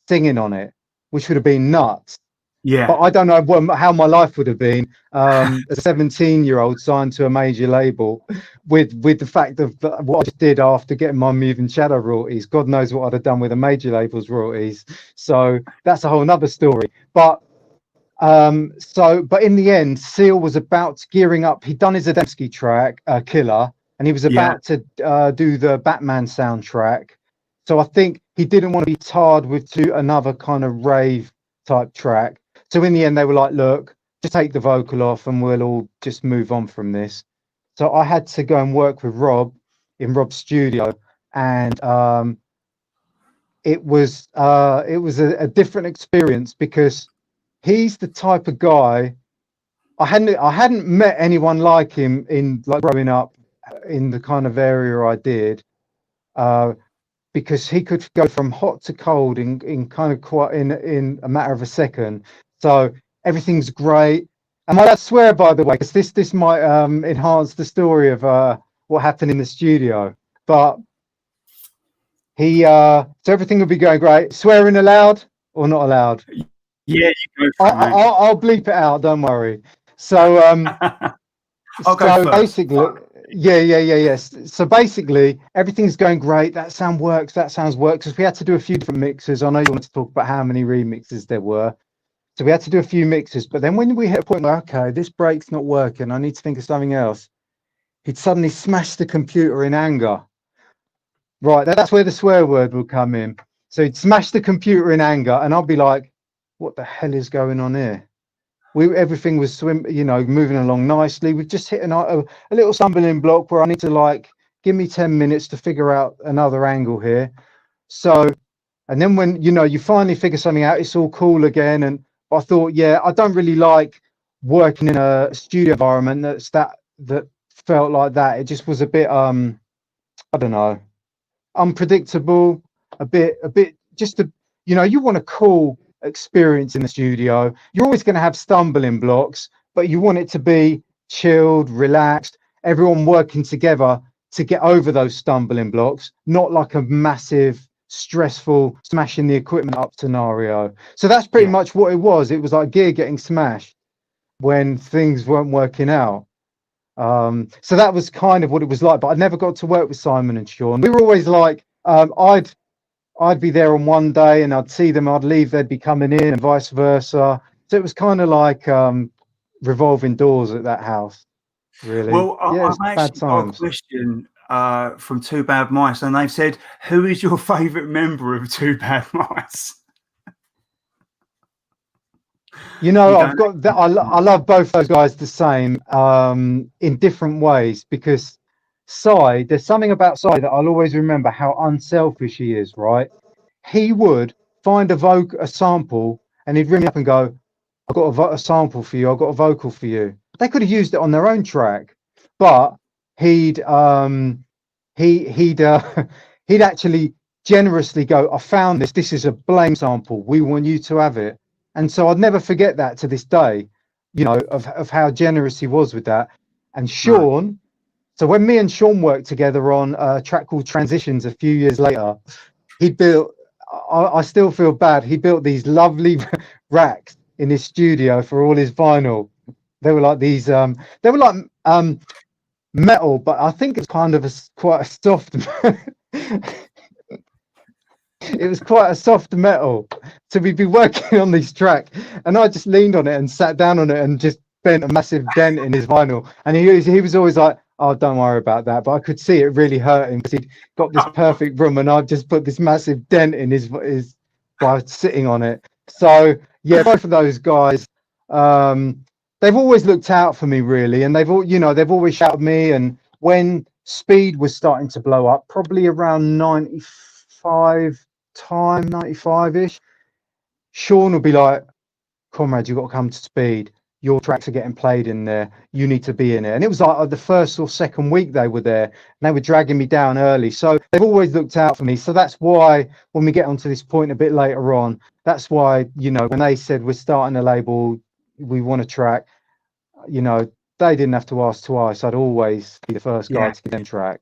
singing on it, which would have been nuts. Yeah. But I don't know how my life would have been a 17-year-old signed to a major label with the fact of what I just did after getting my Moving Shadow royalties. God knows what I'd have done with a major label's royalties. So that's a whole nother story. But but in the end, Seal was gearing up. He'd done his Adamski track, Killer, and he was about to do the Batman soundtrack. So I think he didn't want to be tarred with another kind of rave type track. So in the end, they were like, look, just take the vocal off and we'll all just move on from this. So I had to go and work with Rob in Rob's studio. And it was a different experience because he's the type of guy I hadn't met anyone like him in like growing up in the kind of area I did. because he could go from hot to cold in kind of quite in a matter of a second. So everything's great. And I swear, by the way, because this might enhance the story of what happened in the studio. But he so everything will be going great. Swearing allowed or not allowed? Yeah, you go for it, mate. I'll bleep it out. Don't worry. So I'll go so first. basically, yes. So basically, everything's going great. That sound works. That sounds works. Because we had to do a few different mixes. I know you wanted to talk about how many remixes there were. So we had to do a few mixes. But then when we hit a point where, okay, this break's not working, I need to think of something else, he'd suddenly smash the computer in anger. Right, that's where the swear word will come in. So he'd smash the computer in anger, and I'll be like, what the hell is going on here? Everything was moving along nicely. We've just hit a little stumbling block where I need to give me 10 minutes to figure out another angle here. So, and then when you finally figure something out, it's all cool again. And I thought, yeah, I don't really like working in a studio environment that felt like that. It just was a bit I don't know, unpredictable, a bit just you want a cool experience in the studio. You're always going to have stumbling blocks, but you want it to be chilled, relaxed, everyone working together to get over those stumbling blocks, not like a massive stressful smashing the equipment up scenario. So that's pretty much what it was. It was like gear getting smashed when things weren't working out. So that was kind of what it was like, but I never got to work with Simon and Sean. We were always like, I'd be there on one day and I'd see them, I'd leave, they'd be coming in, and vice versa. So it was kind of like revolving doors at that house, really. Well, Yeah, I've bad actually got a times. question from Two Bad Mice, and they've said, who is your favourite member of Two Bad Mice? I've got that. I love both those guys the same, in different ways, because there's something about Si that I'll always remember how unselfish he is, right? He would find a sample and he'd ring me up and go, I've got a sample for you, I've got a vocal for you. They could have used it on their own track, but he'd he'd actually generously go, I found this is a blame sample, we want you to have it. And so I'd never forget that to this day, of how generous he was with that. And Sean, so when me and Sean worked together on a track called Transitions a few years later, he built, I still feel bad, he built these lovely racks in his studio for all his vinyl. They were like these, metal, but I think it's kind of quite a soft, it was quite a soft metal. So we'd be working on this track and I just leaned on it and sat down on it and just bent a massive dent in his vinyl. And he was always like, oh, don't worry about that. But I could see it really hurt him because he'd got this perfect room and I'd just put this massive dent in his by sitting on it. So yeah, both of those guys, they've always looked out for me, really. And they've always shouted me. And when Speed was starting to blow up, probably around 95-ish, Sean would be like, comrade, you've got to come to Speed. Your tracks are getting played in there. You need to be in it. And it was like the first or second week they were there, and they were dragging me down early. So they've always looked out for me. So that's why when we get onto this point a bit later on, that's why, when they said we're starting a label, we want a track, they didn't have to ask twice. I'd always be the first guy to give them track.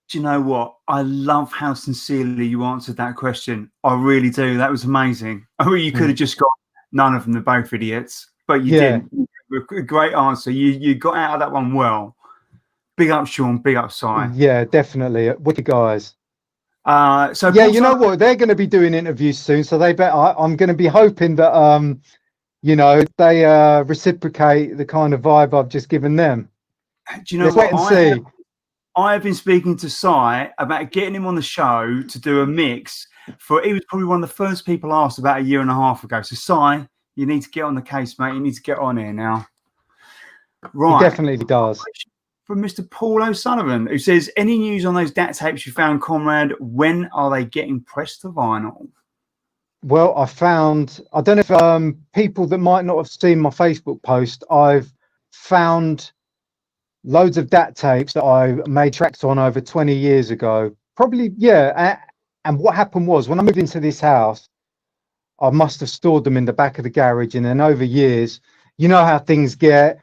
Do you know what? I love how sincerely you answered that question. I really do. That was amazing. I mean, you could have just got none of them. They're both idiots, but you didn't. A great answer. You got out of that one well. Big up, Sean. Big up, Si. Yeah, definitely. Wicked guys. So yeah, you know what? They're going to be doing interviews soon, so they bet I'm going to be hoping that they reciprocate the kind of vibe I've just given them. Do you know Let's what? wait and see. I have been speaking to Si about getting him on the show to do a mix he was probably one of the first people asked about a year and a half ago. So Si, you need to get on the case, mate. You need to get on here now. Right. He definitely does. From Mr. Paul O'Sullivan, who says, any news on those DAT tapes you found, comrade? When are they getting pressed to vinyl? Well, I don't know if people that might not have seen my Facebook post, I've found loads of DAT tapes that I made tracks on over 20 years ago. Probably, yeah. And what happened was, when I moved into this house, I must have stored them in the back of the garage, and then over years, you know how things get.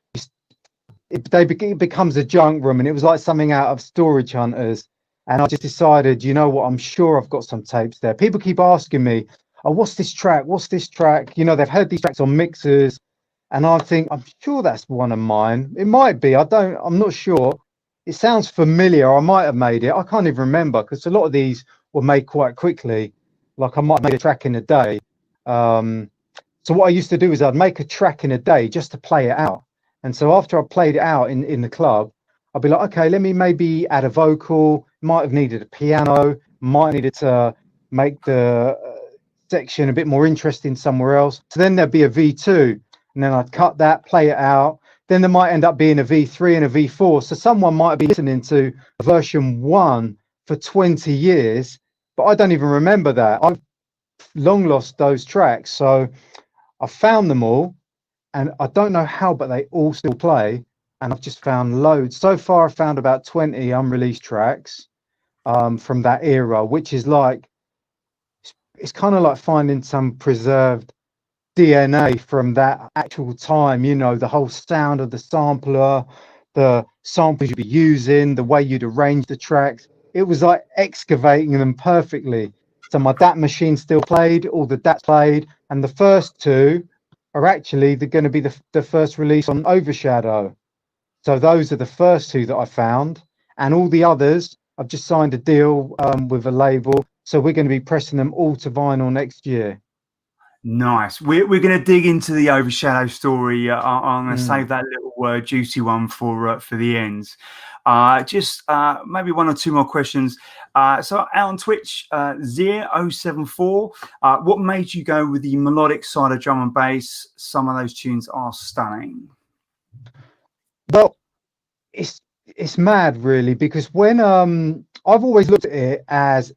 It becomes a junk room, and it was like something out of Storage Hunters. And I just decided, you know what, I'm sure I've got some tapes there. People keep asking me, oh, what's this track? What's this track? You know, they've heard these tracks on mixers, and I think, I'm sure that's one of mine. It might be. I'm not sure. It sounds familiar. I might have made it. I can't even remember, because a lot of these were made quite quickly. Like I might have made a track in a day. So what I used to do is I'd make a track in a day just to play it out. And so after I played it out in the club, I'd be like, okay, let me maybe add a vocal. Might have needed a piano. Might needed to make the section a bit more interesting somewhere else. So then there'd be a V2, and then I'd cut that, play it out. Then there might end up being a V3 and a V4. So someone might be listening to version 1 for 20 years, but I don't even remember that. I've long lost those tracks. So I found them all, and I don't know how, but they all still play. And I've just found loads. So far, I've found about 20 unreleased tracks from that era, which is like, it's kind of like finding some preserved DNA from that actual time. You know, the whole sound of the sampler, the samples you'd be using, the way you'd arrange the tracks. It was like excavating them perfectly. So my DAT machine still played, all the DATs played, and the first two are actually they're going to be the first release on Overshadow. So those are the first two that I found, and all the others I've just signed a deal with a label, so we're going to be pressing them all to vinyl next year. Nice. We're going to dig into the Overshadow story. I'm going to save that little juicy one for the ends. Just maybe one or two more questions. So out on Twitch, Zir074, what made you go with the melodic side of drum and bass? Some of those tunes are stunning. Well, it's mad really, because when I've always looked at it as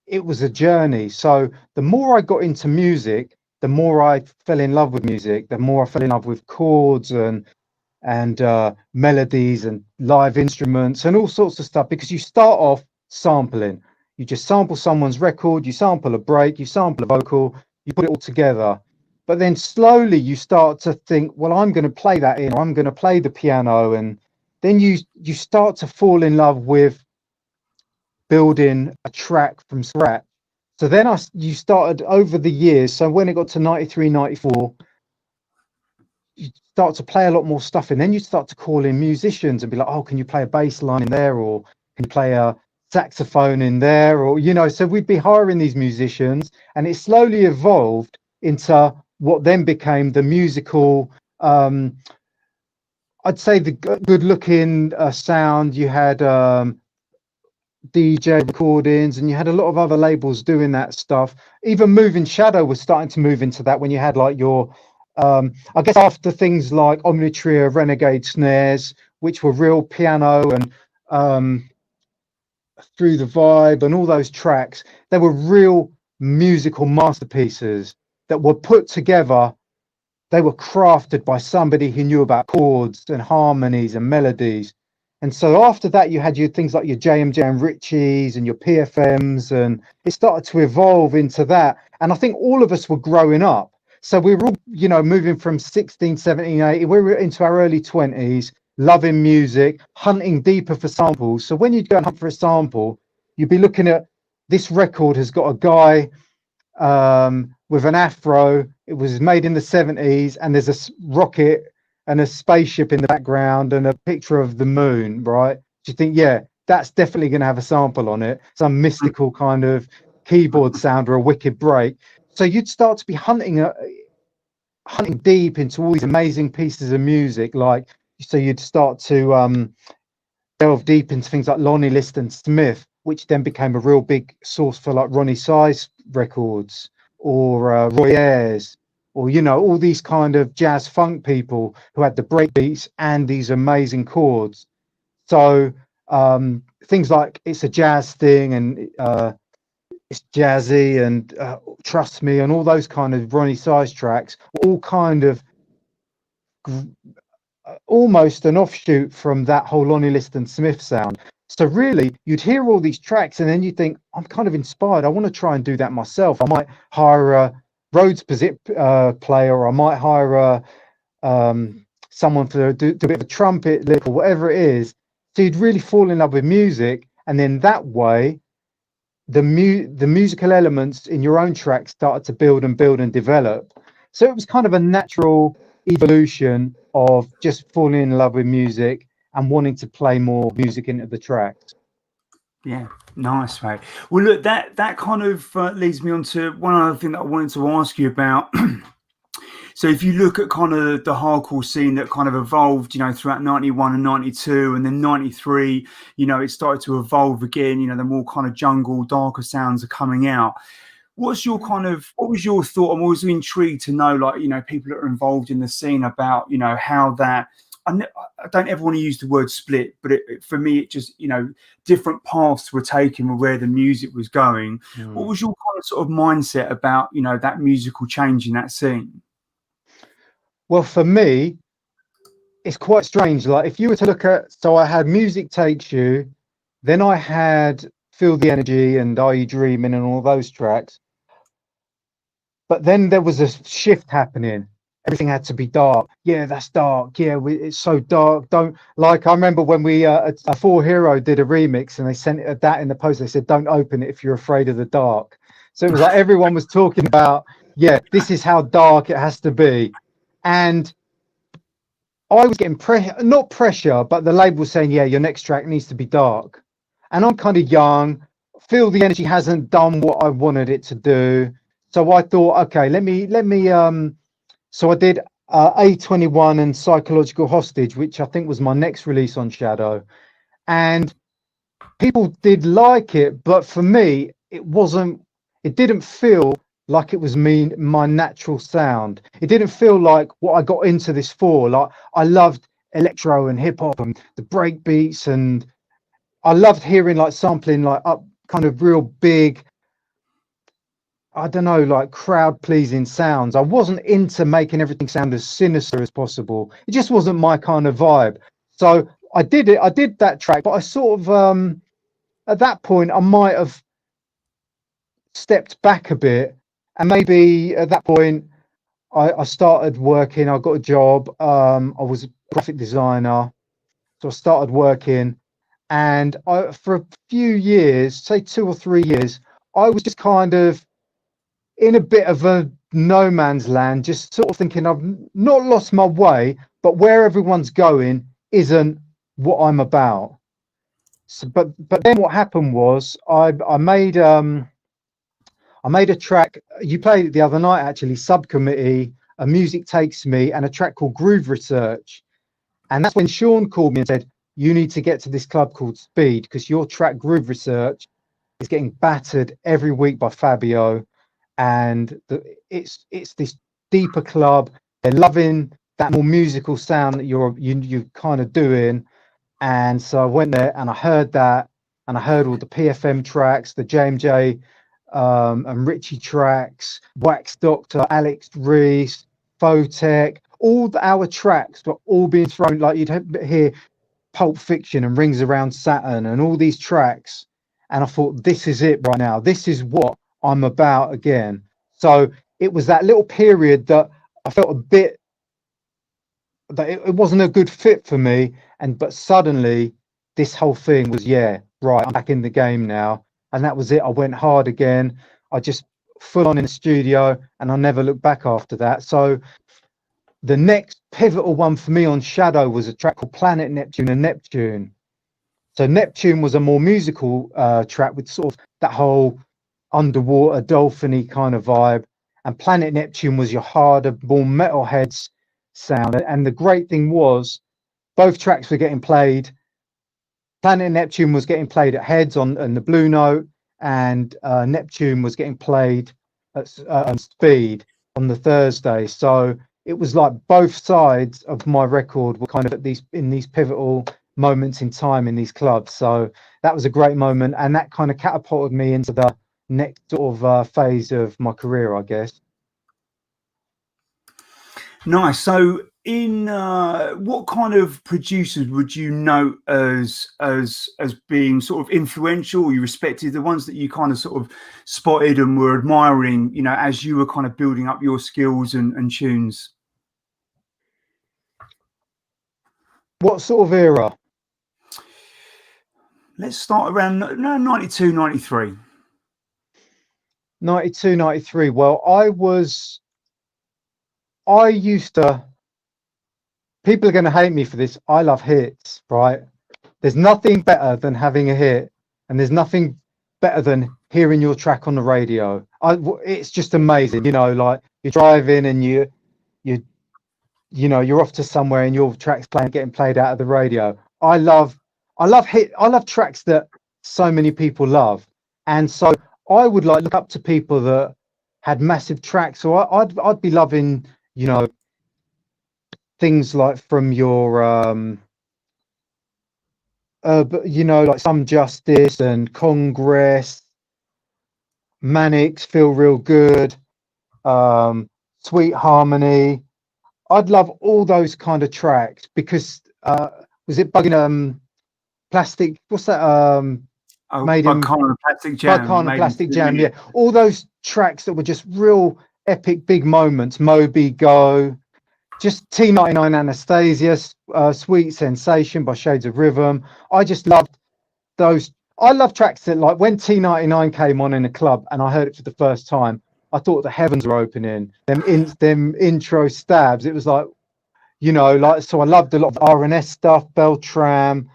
it was a journey. So the more I got into music, the more I fell in love with music, the more I fell in love with chords and melodies and live instruments and all sorts of stuff, because you start off sampling. You just sample someone's record, you sample a break, you sample a vocal, you put it all together. But then slowly you start to think, well, I'm going to play that in, or I'm going to play the piano, and then you start to fall in love with building a track from scratch. So then you started over the years. So when it got to 93, 94, you start to play a lot more stuff, and then you start to call in musicians and be like, oh, can you play a bass line in there, or can you play a saxophone in there, or you know. So we'd be hiring these musicians, and it slowly evolved into what then became the musical, I'd say the good looking sound. You had DJ recordings, and you had a lot of other labels doing that stuff. Even Moving Shadow was starting to move into that, when you had like your I guess after things like Omnitria Renegade snares, which were real piano, and Through the Vibe and all those tracks, they were real musical masterpieces that were put together. They were crafted by somebody who knew about chords and harmonies and melodies. And so after that, you had your things like your JMJ and Richies and your PFMs, and it started to evolve into that. And I think all of us were growing up. So we were all, you know, moving from 16, 17, 18, we were into our early 20s, loving music, hunting deeper for samples. So when you'd go and hunt for a sample, you'd be looking at, this record has got a guy with an afro. It was made in the 70s, and there's a rocket and a spaceship in the background and a picture of the moon, right? Do you think, yeah, that's definitely going to have a sample on it, some mystical kind of keyboard sound or a wicked break. So you'd start to be hunting deep into all these amazing pieces of music. Like, so you'd start to delve deep into things like Lonnie Liston Smith, which then became a real big source for like Ronnie Size records, or Roy Ayers, or, you know, all these kind of jazz funk people who had the break beats and these amazing chords. So things like It's a Jazz Thing, and It's Jazzy, and Trust Me, and all those kind of Ronnie Size tracks, all kind of almost an offshoot from that whole Lonnie Liston Smith sound. So really, you'd hear all these tracks, and then you think, I'm kind of inspired. I want to try and do that myself. I might hire a Rhodes player, or I might hire someone to do a bit of a trumpet lick or whatever it is. So you'd really fall in love with music, and then that way, the musical elements in your own track started to build and build and develop. So it was kind of a natural evolution of just falling in love with music and wanting to play more music into the tracks. Yeah, nice, mate. Well, look, that kind of leads me on to one other thing that I wanted to ask you about. So if you look at kind of the hardcore scene that kind of evolved, throughout 91 and 92 and then 93, it started to evolve again, the more kind of jungle, darker sounds are coming out. What was your thought? I'm always intrigued to know, like, people that are involved in the scene about, how that, I don't ever want to use the word split, but for me, it just, different paths were taken with where the music was going. What was your kind of sort of mindset about, that musical change in that scene? Well, for me, it's quite strange. Like if you were to look at, so I had Music Takes You, then I had Feel the Energy and Are You Dreaming and all those tracks. But then there was a shift happening. Everything had to be dark. Yeah, that's dark. Yeah, it's so dark. Don't like. I remember when we a Four Hero did a remix and they sent that in the post. They said, "Don't open it if you're afraid of the dark." So it was like everyone was talking about, yeah, this is how dark it has to be, and I was getting not pressure, but the label was saying, yeah, your next track needs to be dark. And I'm kind of young, Feel the Energy hasn't done what I wanted it to do. So I thought, okay, let me, so I did A21 and Psychological Hostage, which I think was my next release on Shadow. And people did like it, but for me, it didn't feel like it was my natural sound. It didn't feel like what I got into this for. Like I loved electro and hip hop and the break beats, and I loved hearing like sampling like up kind of real big, I don't know, like crowd pleasing sounds. I wasn't into making everything sound as sinister as possible. It just wasn't my kind of vibe. So I did that track, but I sort of at that point I might have stepped back a bit, and maybe at that point I started working. I got a job. I was a graphic designer, so I started working, and for a few years, say 2 or 3 years, I was just kind of in a bit of a no man's land, just sort of thinking I've not lost my way, but where everyone's going isn't what I'm about. So, but then what happened was I made a track. You played it the other night, actually. Subcommittee, A Music Takes Me, and a track called Groove Research. And that's when Sean called me and said, "You need to get to this club called Speed because your track Groove Research is getting battered every week by Fabio, and it's this deeper club. They're loving that more musical sound that you kind of doing." And so I went there and I heard that, and I heard all the PFM tracks, the JMJ and Richie tracks, Wax Doctor, Alex Reese, Photech, our tracks were all being thrown, like you'd hear Pulp Fiction and Rings Around Saturn and all these tracks. And I thought, this is it right now. This is what I'm about again. So it was that little period that I felt a bit that it wasn't a good fit for me. But suddenly this whole thing was, yeah, right, I'm back in the game now. And that was it. I went hard again. I just full on in the studio, and I never looked back after that. So the next pivotal one for me on Shadow was a track called Planet Neptune and Neptune. So Neptune was a more musical track with sort of that whole underwater dolphin-y kind of vibe. And Planet Neptune was your harder, more metalheads sound. And the great thing was both tracks were getting played. Planet Neptune was getting played at Heads on the Blue Note, and Neptune was getting played at Speed on the Thursday. So it was like both sides of my record were kind of in these pivotal moments in time in these clubs. So that was a great moment, and that kind of catapulted me into the next sort of phase of my career, I guess. Nice. So in what kind of producers would you note as being sort of influential? You respected the ones that you kind of sort of spotted and were admiring, you know, as you were kind of building up your skills and tunes. What sort of era? Let's start around 92, 93. 92, 93. Well, I used to, people are going to hate me for this. I love hits, right? There's nothing better than having a hit, and there's nothing better than hearing your track on the radio. It's just amazing, you know, like you're driving and you know, you're off to somewhere and your track's getting played out of the radio. I love tracks that so many people love. And so I would like look up to people that had massive tracks. So I'd be loving, you know, things like from your but you know, like Some Justice and Congress, Mannix, Feel Real Good, Sweet Harmony. I'd love all those kind of tracks because was it Bugging Plastic? What's that? Made in Plastic Jam. Buckhorn and Plastic Jam. Yeah, all those tracks that were just real epic, big moments. Moby Go, just T99 Anastasia, Sweet Sensation by Shades of Rhythm. I just loved those. I love tracks that, like, when T99 came on in a club and I heard it for the first time, I thought the heavens were opening. Them intro stabs. It was like, you know, like, so I loved a lot of R&S stuff, Beltram,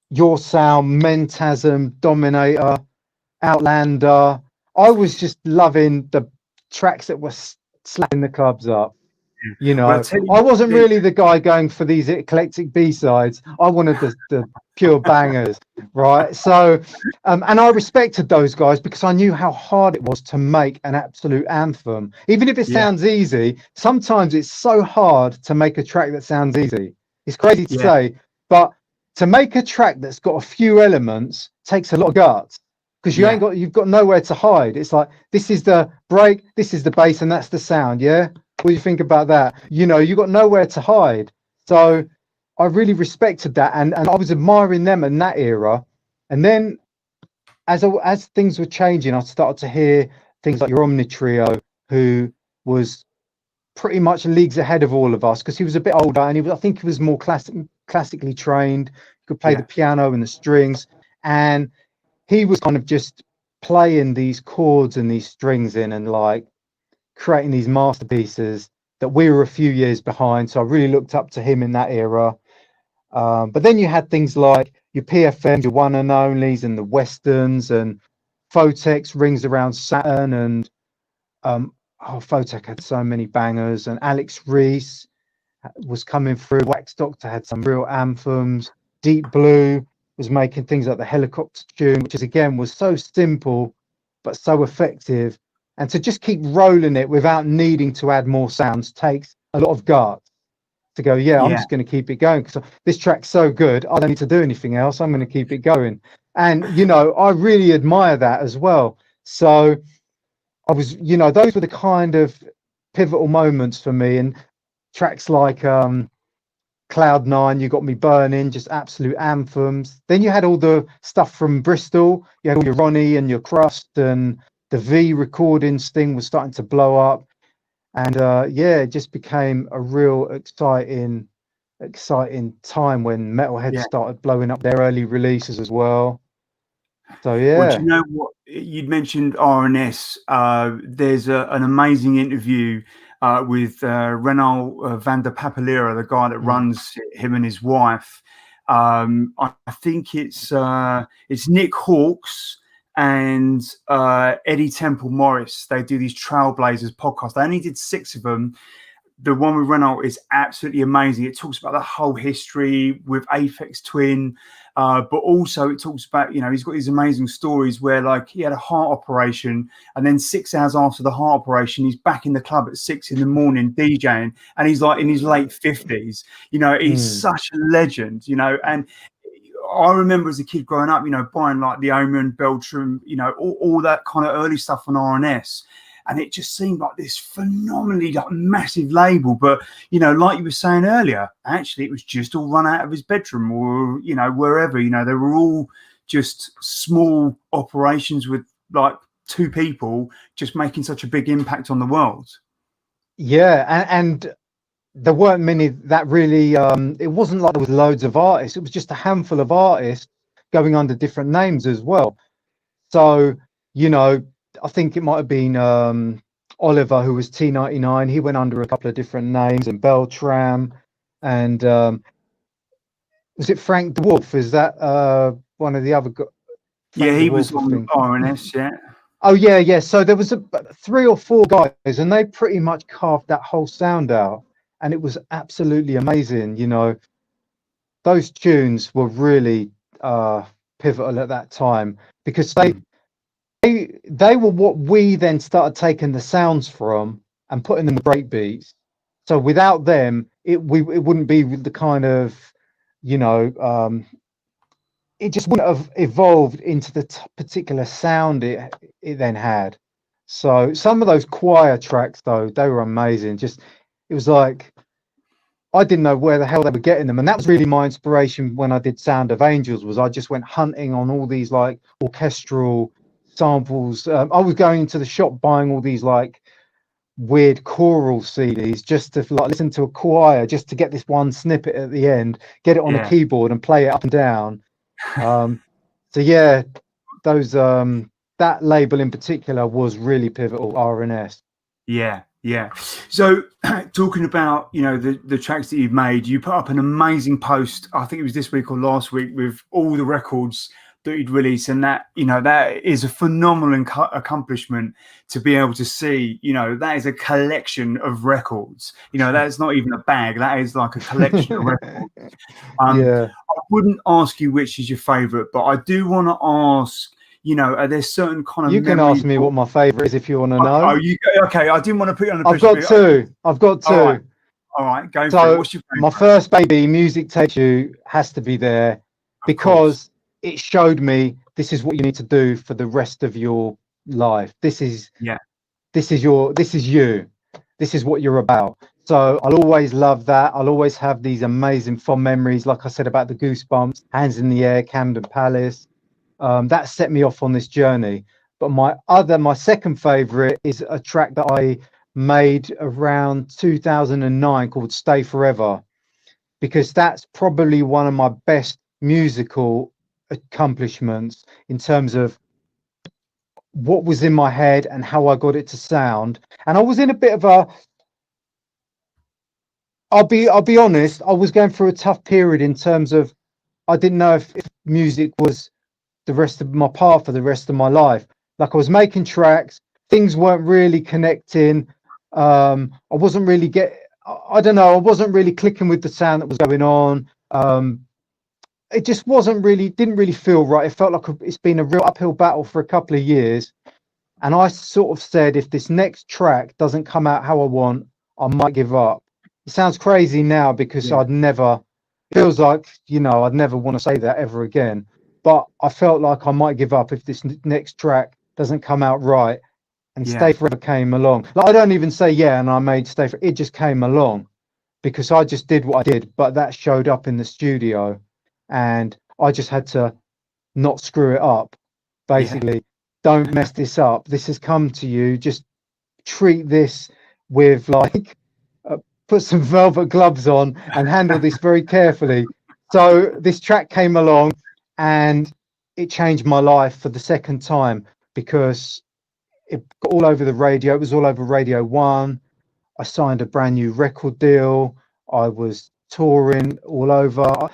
Your Sound, Mentasm, Dominator, Outlander. I was just loving the tracks that were slapping the clubs up. You know, I wasn't really the guy going for these eclectic B-sides. I wanted the pure bangers, right? So, and I respected those guys because I knew how hard it was to make an absolute anthem. Even if it sounds easy, sometimes it's so hard to make a track that sounds easy. It's crazy to say, but to make a track that's got a few elements takes a lot of guts because you've got nowhere to hide. It's like, this is the break, this is the bass, and that's the sound. Yeah. What do you think about that? You know, you got nowhere to hide. So I really respected that, and I was admiring them in that era. And then as things were changing, I started to hear things like your Omni Trio, who was pretty much leagues ahead of all of us because he was a bit older and I think he was more classically trained. He could play the piano and the strings, and he was kind of just playing these chords and these strings in and like creating these masterpieces that we were a few years behind. So I really looked up to him in that era. But then you had things like your PFMs, your One and Onlys, and the Westerns, and Photex, Rings Around Saturn, and Photek had so many bangers, and Alex Reese was coming through. Wax Doctor had some real anthems. Deep Blue was making things like the Helicopter tune, which is again was so simple but so effective. And to just keep rolling it without needing to add more sounds takes a lot of guts to go, I'm just going to keep it going because this track's so good. I don't need to do anything else. I'm going to keep it going. And, you know, I really admire that as well. So I was, you know, those were the kind of pivotal moments for me. And tracks like Cloud Nine, You Got Me Burning, just absolute anthems. Then you had all the stuff from Bristol. You had all your Ronnie and your Crust, and the V recordings thing was starting to blow up, and it just became a real exciting time when Metalhead started blowing up their early releases as well. So Well, do you know what? You'd mentioned R&S. There's an amazing interview with Renaud van der Papelera, the guy that runs him and his wife. I think it's Nick Hawkes and Eddie Temple Morris. They do these Trailblazers podcasts. They only did 6 of them. The one with Renault is absolutely amazing. It talks about the whole history with Aphex Twin, but also it talks about, you know, he's got these amazing stories where, like, he had a heart operation, and then 6 hours after the heart operation, he's back in the club at 6 in the morning DJing, and he's like in his late 50s. You know, he's such a legend, you know. And I remember as a kid growing up, you know, buying like the Omen, Beltram, you know, all that kind of early stuff on R&S. and it just seemed like this phenomenally like massive label. But like you were saying earlier, actually it was just all run out of his bedroom or wherever. They were all just small operations with like two people just making such a big impact on the world. Yeah, and there weren't many that really. It wasn't like there was loads of artists. It was just a handful of artists going under different names as well. So, I think it might have been Oliver, who was T99. He went under a couple of different names, and Beltram, and was it Frank DeWolf? Is that one of the other? Yeah, Frank he was DeWolf, I on think. RNS. Yeah. Oh yeah, yeah. So there was 3 or 4 guys, and they pretty much carved that whole sound out, and it was absolutely amazing. Those tunes were really pivotal at that time because they were what we then started taking the sounds from and putting them in breakbeats. So without them, it wouldn't be the kind of, it just wouldn't have evolved into the particular sound it then had. So some of those choir tracks, though, they were amazing. Just it was like I didn't know where the hell they were getting them, and that was really my inspiration when I did Sound of Angels. Was I just went hunting on all these like orchestral samples. I was going into the shop buying all these like weird choral CDs just to like listen to a choir, just to get this one snippet at the end, get it on a Yeah. keyboard and play it up and down. So yeah, those that label in particular was really pivotal, RNS. Yeah, yeah. So talking about, the tracks that you've made, you put up an amazing post, I think it was this week or last week, with all the records that you'd released. And that, that is a phenomenal accomplishment to be able to see, that is a collection of records. That's not even a bag. That is like a collection of records. Yeah. I wouldn't ask you which is your favorite, but I do want to ask, are there certain kind of You can memories? ask me what my favorite is if you want to know. Oh, okay. I didn't want to put you on the I've push. got two. I've got two. All right, go for it. So What's your my favorite? first baby, Music Takes You, has to be there Of course. because it showed me this is what you need to do for the rest of your life. This is Yeah, you. This is what you're about. So I'll always love that. I'll always have these amazing fond memories, like I said about the Goosebumps, Hands in the Air, Camden Palace. That set me off on this journey. But my second favorite is a track that I made around 2009 called Stay Forever, because that's probably one of my best musical accomplishments in terms of what was in my head and how I got it to sound. And I was in a bit of a I'll be honest, I was going through a tough period in terms of I didn't know if music was the rest of my path for the rest of my life. Like I was making tracks, things weren't really connecting. I wasn't really I don't know, I wasn't really clicking with the sound that was going on. It just didn't really feel right. It felt like it's been a real uphill battle for a couple of years. And I sort of said, if this next track doesn't come out how I want, I might give up. It sounds crazy now because yeah, it feels like, I'd never want to say that ever again. But I felt like I might give up if this next track doesn't come out right. And yeah, Stay Forever came along. Like, I don't even say yeah, and I made Stay Forever. It just came along because I just did what I did. But that showed up in the studio, and I just had to not screw it up. yeah, Basically, don't mess this up. This has come to you. Just treat this with like, put some velvet gloves on and handle this very carefully. So this track came along, and it changed my life for the second time because it got all over the radio. It was all over Radio 1. I signed a brand new record deal. I was touring all over.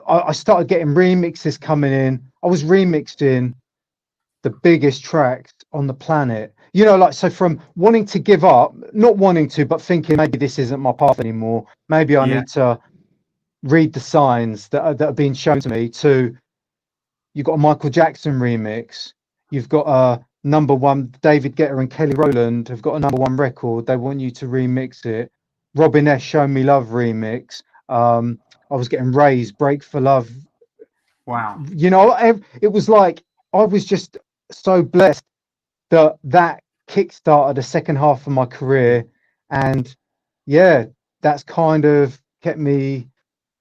I started getting remixes coming in. I was remixing the biggest tracks on the planet. Like, so from wanting to give up, not wanting to, but thinking maybe this isn't my path anymore. Maybe I yeah. need to read the signs that are being shown to me. To you've got a Michael Jackson remix. You've got a number one. David Guetta and Kelly Rowland have got a number one record. They want you to remix it. Robin S. Show Me Love remix. I was getting Ray's Break for Love. Wow. It was like I was just so blessed that kick-started the second half of my career. And yeah, that's kind of kept me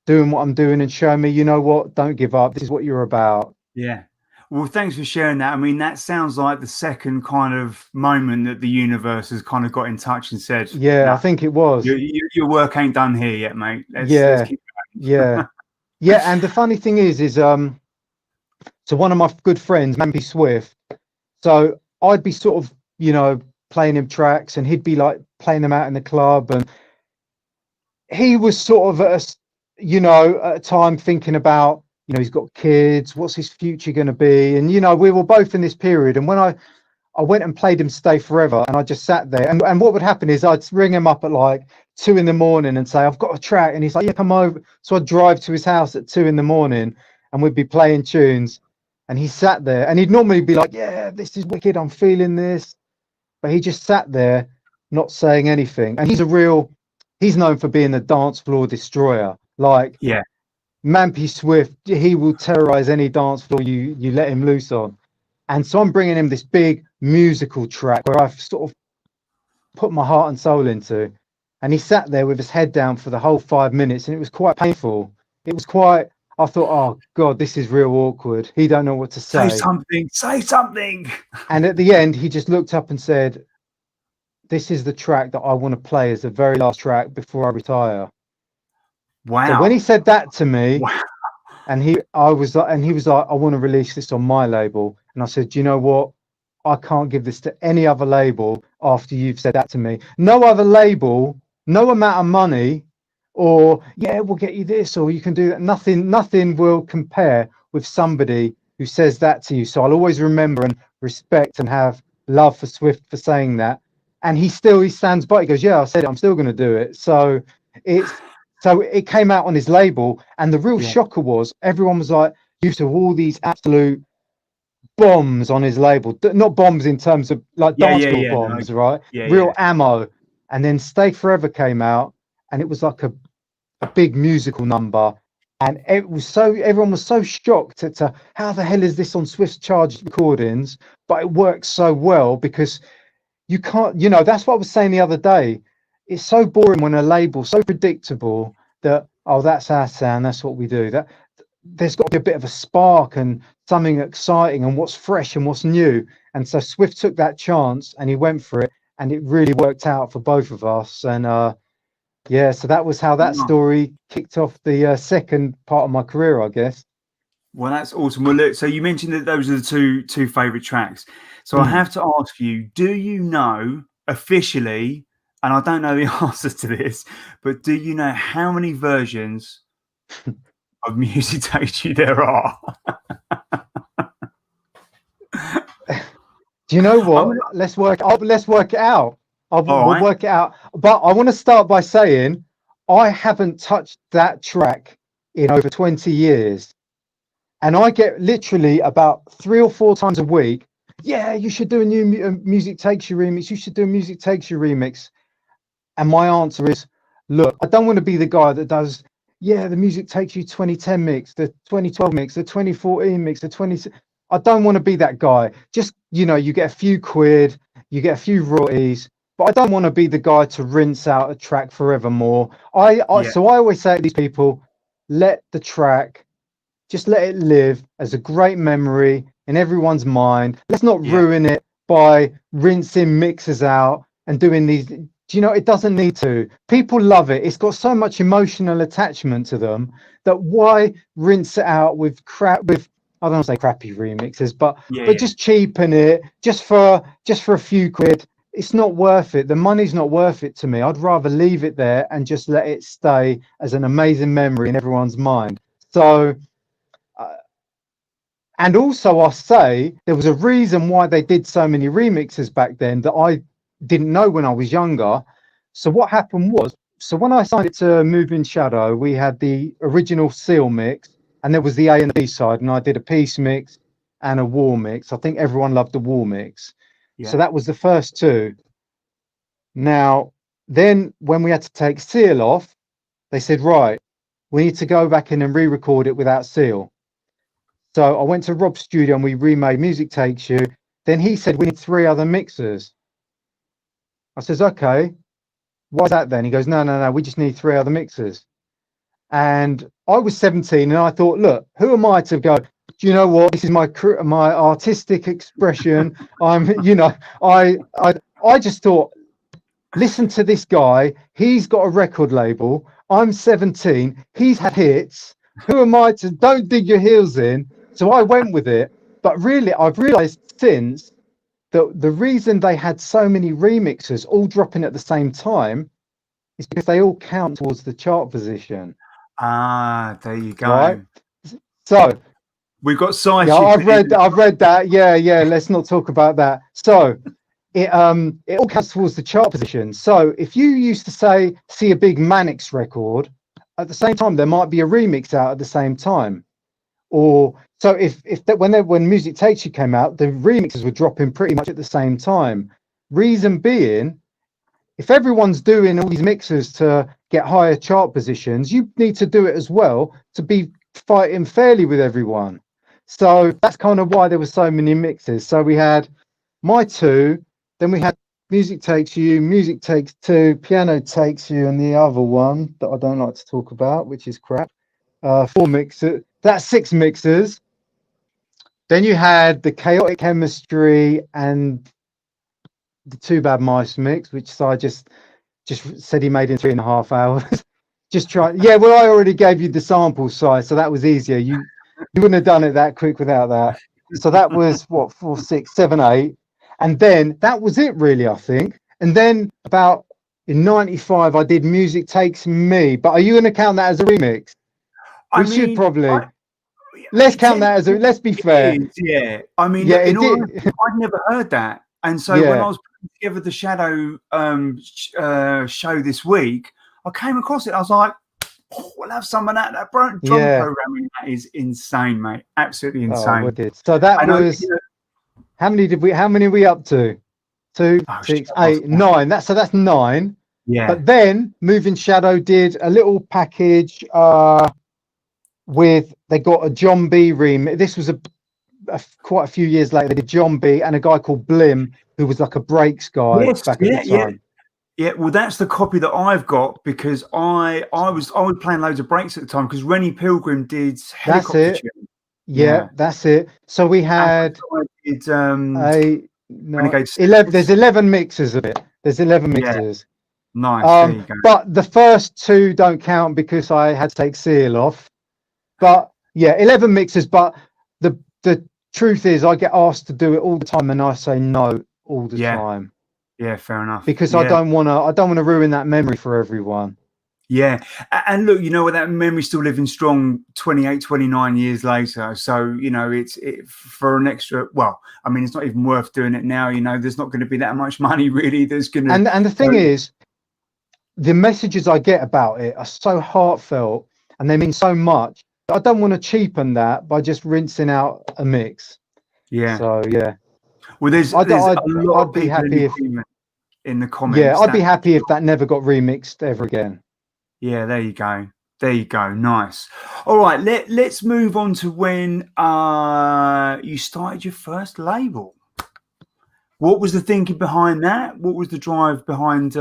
doing what I'm doing and showing me, you know what, don't give up. This is what you're about. Yeah. Well, thanks for sharing that. I mean, that sounds like the second kind of moment that the universe has kind of got in touch and said, Yeah, I "No, think it was. your work ain't done here yet, mate. Let's Yeah, keep yeah, going." yeah. And the funny thing is so one of my good friends, Mampy Swift, so I'd be sort of, playing him tracks and he'd be like playing them out in the club. And he was sort of at a time thinking about, he's got kids, what's his future going to be? And, we were both in this period. And when I went and played him Stay Forever, and I just sat there. And what would happen is I'd ring him up at like 2 in the morning and say, I've got a track. And he's like, yeah, come over. So I'd drive to his house at 2 in the morning and we'd be playing tunes. And he sat there and he'd normally be like, yeah, this is wicked. I'm feeling this. But he just sat there, not saying anything. And he's known for being a dance floor destroyer. Like Yeah. Mampy Swift, he will terrorize any dance floor you let him loose on. And so I'm bringing him this big musical track where I've sort of put my heart and soul into. And he sat there with his head down for the whole 5 minutes, and it was quite painful. It was quite. I thought, oh God, this is real awkward. He don't know what to Say say. something. Say something. And at the end, he just looked up and said, "This is the track that I want to play as the very last track before I retire." So when he Wow. said that to me, Wow. and he was like, I want to release this on my label. And I said, do you know what? I can't give this to any other label after you've said that to me. No other label, no amount of money, or yeah, we'll get you this, or you can do that. Nothing will compare with somebody who says that to you. So I'll always remember and respect and have love for Swift for saying that. And he stands by. He goes, yeah, I said it, I'm still going to do it. So it came out on his label, and the real Yeah. shocker was everyone was like used to all these absolute bombs on his label, not bombs in terms of like Yeah. dance Yeah. floor Yeah. No. bombs, right? Yeah. Real Yeah. ammo. And then Stay Forever came out, and it was like a big musical number. And everyone was so shocked at how the hell is this on Swift's charged recordings, but it works so well because you can't, that's what I was saying the other day. It's so boring when a label so predictable that, oh, that's our sound, that's what we do. That there's got to be a bit of a spark and something exciting and what's fresh and what's new. And so Swift took that chance and he went for it, and it really worked out for both of us. And yeah, so that was how that No. story kicked off the second part of my career, I guess. Well, that's awesome. Well, look, so you mentioned that those are the two favorite tracks. So I have to ask you, do you know officially, and I don't know the answer to this, but do you know how many versions of Music Takes You there are? Do you know I'm what? gonna, Let's work it out. all We'll right. work it out. But I want to start by saying I haven't touched that track in over 20 years. And I get literally about 3 or 4 times a week. Yeah, you should do a new Music Takes You remix. You should do a Music Takes You remix. And my answer is, look, I don't want to be the guy that does, yeah, the Music Takes You 2010 mix, the 2012 mix, the 2014 mix, the 20. I don't want to be that guy. Just, you get a few quid, you get a few royalties, but I don't want to be the guy to rinse out a track forevermore. Yeah, So I always say to these people, let the track, just let it live as a great memory in everyone's mind. Let's not yeah, ruin it by rinsing mixes out and doing these. It doesn't need to. People love it. It's got so much emotional attachment to them that why rinse it out with crap, with, I don't want to say crappy remixes, but yeah, yeah. just cheapen it just for a few quid. It's not worth it. The money's not worth it to me. I'd rather leave it there and just let it stay as an amazing memory in everyone's mind. So and also, I say there was a reason why they did so many remixes back then that I didn't know when I was younger. So what happened was, so when I signed it to Moving Shadow, we had the original Seal mix, and there was the A and the B side, and I did a peace mix and a war mix. I think everyone loved the war mix. So Yeah. that was the first two. Now, then when we had to take Seal off, they said, right, we need to go back in and re-record it without Seal. So I went to Rob's studio and we remade Music Takes You. Then he said we need 3 other mixers. I says, okay, why's that then? He goes, no, we just need 3 other mixers. And I was 17 and I thought, look, who am I to go, do you know what? This is my artistic expression. I just thought, listen to this guy. He's got a record label. I'm 17. He's had hits. Who am I to don't dig your heels in? So I went with it. But really, I've realized since that the reason they had so many remixers all dropping at the same time is because they all count towards the chart position. Ah, there you go. Right. So we've got side. Yeah, I've read that. Yeah. Let's not talk about that. So it all counts towards the chart position. So if you used to see a big Manix record, at the same time there might be a remix out at the same time. Or so when Music Takes You came out, the remixes were dropping pretty much at the same time. Reason being, if everyone's doing all these mixes to get higher chart positions, you need to do it as well to be fighting fairly with everyone. So that's kind of why there were so many mixes. So we had my 2, then we had Music Takes You, Music Takes 2, Piano Takes You, and the other one that I don't like to talk about, which is crap. 4 mixers. That's 6 mixers. Then you had the Chaotic Chemistry and the Too Bad Mice mix, which I just said he made in 3.5 hours. Just try. Yeah, well, I already gave you the sample size, so that was easier. You wouldn't have done it that quick without that. So that was what, 4, 6, 7, 8, and then that was it really, I think. And then about in '95, I did Music Takes Me. But are you going to count that as a remix? We should probably. Let's count that as a. Let's be fair. Yeah, I mean, yeah, I'd never heard that, and so when I was putting together the Shadow show this week, I came across it. I was like, oh, we'll have some of that. That drum programming, that is insane, mate. Absolutely insane. So that was. How many are we up to? 2, 6, 8, 9. That's 9. Yeah. But then Moving Shadow did a little package with, they got a John B remix. This was quite a few years later. They did John B and a guy called Blim, who was like a breaks guy back at the time. Yeah, well, that's the copy that I've got because I was playing loads of breaks at the time because Rennie Pilgrim did Helicopter. That's it. Yeah, that's it. So we had there's 11 mixes of it. There's 11 mixes. Nice. There you go. But the first 2 don't count because I had to take Seal off. But yeah, 11 mixes. But the truth is, I get asked to do it all the time, and I say no all the time. Yeah, fair enough. Because I don't want to ruin that memory for everyone. Yeah, and look, you know what, that memory's still living strong 28, 29 years later. So, you know, it's for an extra, well, I mean, it's not even worth doing it now. You know, there's not going to be that much money really that's going to. And the thing is, the messages I get about it are so heartfelt and they mean so much. I don't want to cheapen that by just rinsing out a mix. Yeah. So, yeah. Well, there's a lot of be happy in the comments. Yeah, I'd be happy if that never got remixed ever again. Yeah, there you go. There you go. Nice. All right, let's move on to when you started your first label. What was the thinking behind that? What was the drive behind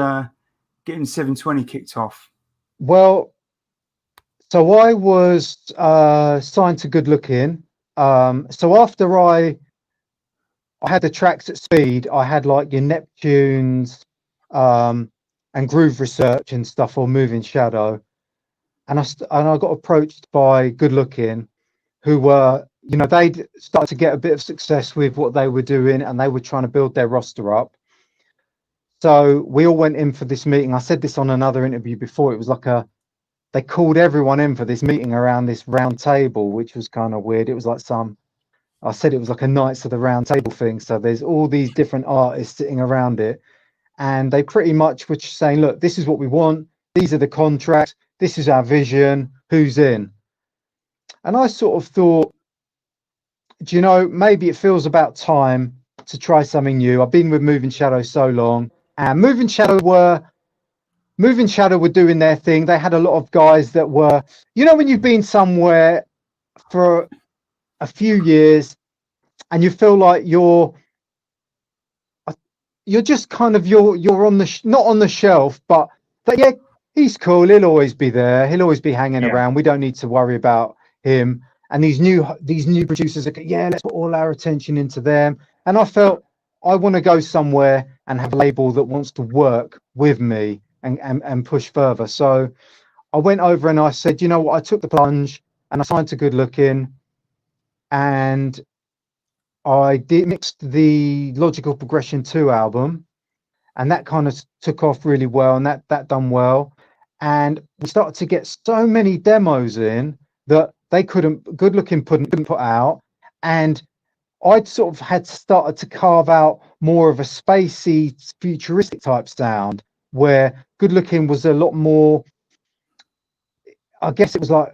getting 720 kicked off? Well, so I was signed to Good Looking. So after I had the tracks at Speed, I had like your Neptunes, and Groove Research and stuff, or Moving Shadow, and I got approached by Good Looking, who were, you know, they'd started to get a bit of success with what they were doing, and they were trying to build their roster up. So we all went in for this meeting. I said this on another interview before. It was like they called everyone in for this meeting around this round table, which was kind of weird. It was like I said it was like a Knights of the Round Table thing. So there's all these different artists sitting around it. And they pretty much were saying, look, this is what we want. These are the contracts. This is our vision. Who's in? And I sort of thought, do you know, maybe it feels about time to try something new. I've been with Moving Shadow so long. And Moving Shadow were doing their thing. They had a lot of guys that were, you know, when you've been somewhere for a few years and you feel like you're just kind of you're on the not on the shelf, but yeah, he's cool. He'll always be there. He'll always be hanging Yeah. around. We don't need to worry about him. And these new producers are, yeah, let's put all our attention into them. And I felt I want to go somewhere and have a label that wants to work with me and push further. So I went over and I said, you know what, I took the plunge and I signed to Good Looking, and I did mixed the Logical Progression 2 album, and that kind of took off really well, and that done well. And we started to get so many demos in that they Good Looking couldn't put out, and I'd sort of had started to carve out more of a spacey, futuristic type sound, where Good Looking was a lot more, I guess it was like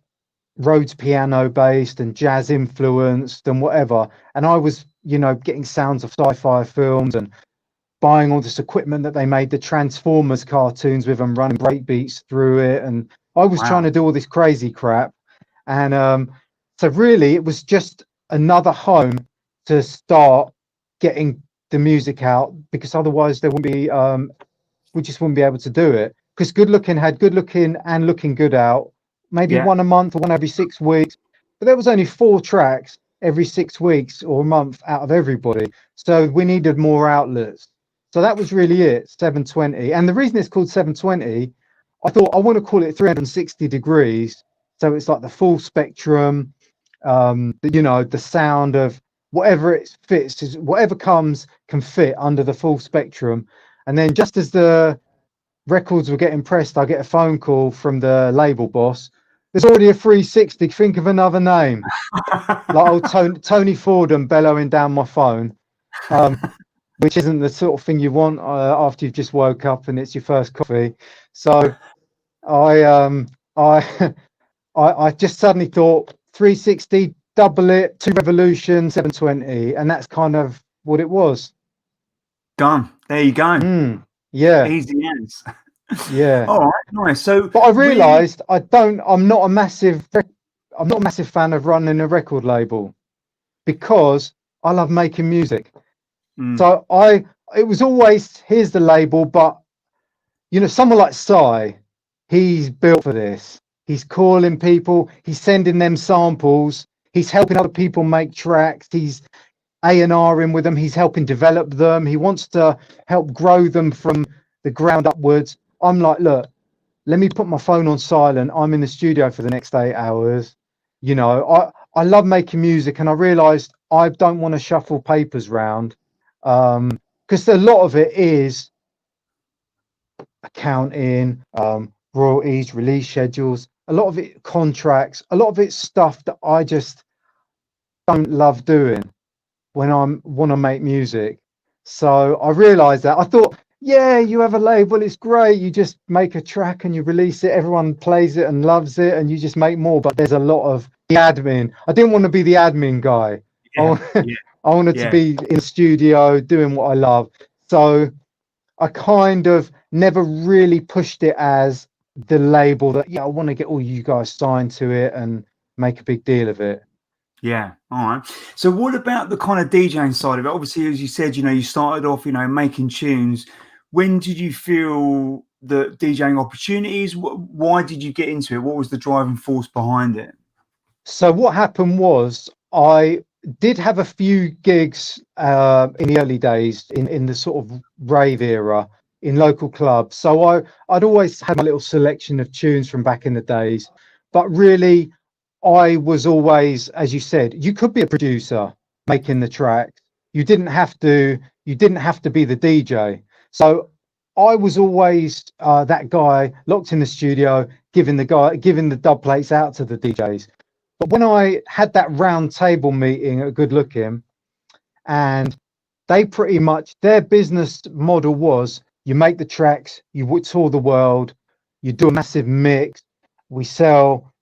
Rhodes piano based and jazz influenced and whatever. And I was, getting sounds of sci-fi films and buying all this equipment that they made the Transformers cartoons with and running breakbeats through it. And I was trying Wow. to do all this crazy crap. And so really it was just another home to start getting the music out, because otherwise there wouldn't be we just wouldn't be able to do it. Because Good Looking had Good Looking and Looking Good out, maybe Yeah. one a month or one every 6 weeks. But there was only 4 tracks every 6 weeks or a month out of everybody. So we needed more outlets. So that was really it, 720. And the reason it's called 720, I thought I want to call it 360 degrees. So it's like the full spectrum, the sound of whatever it fits, is whatever comes can fit under the full spectrum. And then just as the records were getting pressed, I get a phone call from the label boss. There's already a 360. Think of another name. Like old Tony Fordham bellowing down my phone, which isn't the sort of thing you want after you've just woke up and it's your first coffee. So I I I just suddenly thought 360, double it, 2 revolutions, 720, and that's kind of what it was. Done. There you go. Yeah, Easy as. yeah. All right. Nice. So But I with realised I'm not a massive fan of running a record label, because I love making music. mm, So it was always, here's the label, but someone like Psy, he's built for this. He's calling people, he's sending them samples, he's helping other people make tracks, he's A&Ring with them, he's helping develop them, he wants to help grow them from the ground upwards. I'm like, look, let me put my phone on silent. I'm in the studio for the next 8 hours. I love making music, and I realized I don't want to shuffle papers round, because a lot of it is accounting, royalties, release schedules, a lot of it contracts, a lot of it's stuff that I just don't love doing when I want to make music. So I realized that. I thought, yeah, you have a label, it's great. You just make a track and you release it, everyone plays it and loves it, and you just make more. But there's a lot of the admin. I didn't want to be the admin guy. yeah, I, yeah, I wanted to yeah, be in the studio doing what I love. So I kind of never really pushed it as the label that, yeah, I want to get all you guys signed to it and make a big deal of it. yeah. All right. So what about the kind of DJing side of it? Obviously, as you said, you started off, making tunes. When did you feel the DJing opportunities? Why did you get into it? What was the driving force behind it? So what happened was I did have a few gigs in the early days in the sort of rave era in local clubs. So I'd always had my little selection of tunes from back in the days, but really I was always, as you said, you could be a producer making the tracks. You didn't have to be the DJ. So I was always that guy locked in the studio, giving the dub plates out to the DJs. But when I had that round table meeting at Good Looking, and they pretty much, their business model was, you make the tracks, you would tour the world, you do a massive mix, we sell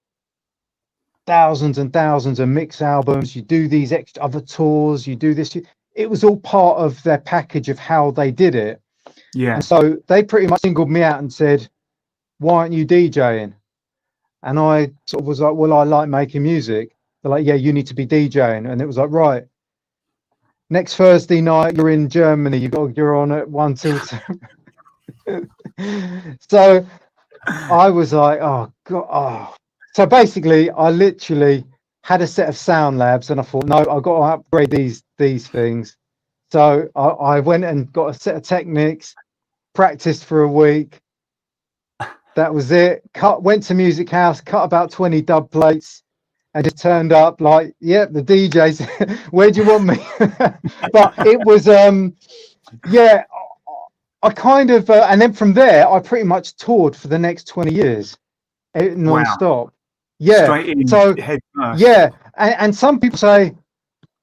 thousands and thousands of mix albums, you do these extra other tours, you do this. It was all part of their package of how they did it. And Yeah, so they pretty much singled me out and said, why aren't you DJing? And I sort of was like, well, I like making music. They're like, yeah, you need to be DJing. And it was like, right. next Thursday night you're in Germany. You're on at 1 till 2. So I was like, oh god. Oh. So basically, I literally had a set of sound labs, and I thought, no, I've got to upgrade these things. So I went and got a set of Technics, practiced for a week. That was it. Went to Music House, cut about 20 dub plates, and just turned up like, yep, the DJs. Where do you want me? But it was, yeah. I kind of, and then from there, I pretty much toured for the next 20 years, Wow. non-stop. Yeah. Straight in So, head first. yeah. And some people say,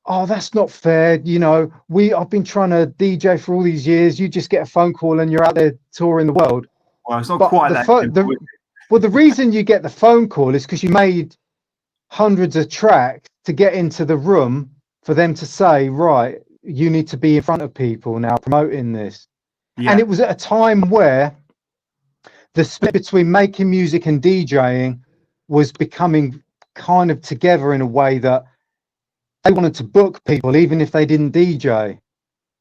oh, that's not fair. You know, I've been trying to DJ for all these years. You just get a phone call and you're out there touring the world. Well, it's not But quite that simple. well, the reason you get the phone call is because you made hundreds of tracks to get into the room for them to say, right, you need to be in front of people now promoting this. Yeah. And it was at a time where the split between making music and DJing was becoming kind of together in a way that they wanted to book people even if they didn't DJ.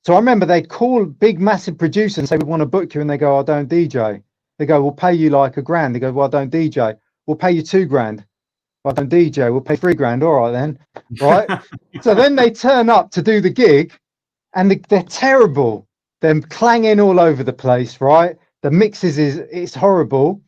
So I remember they'd call big massive producers and say, we want to book you, and they go, I don't DJ. They go, we'll pay you like $1,000. They go, well, I don't DJ. We'll pay you $2,000. I don't DJ. We'll pay $3,000. All right then, right? So then they turn up to do the gig, and they're terrible. They're clanging all over the place, right? The mixes it's horrible.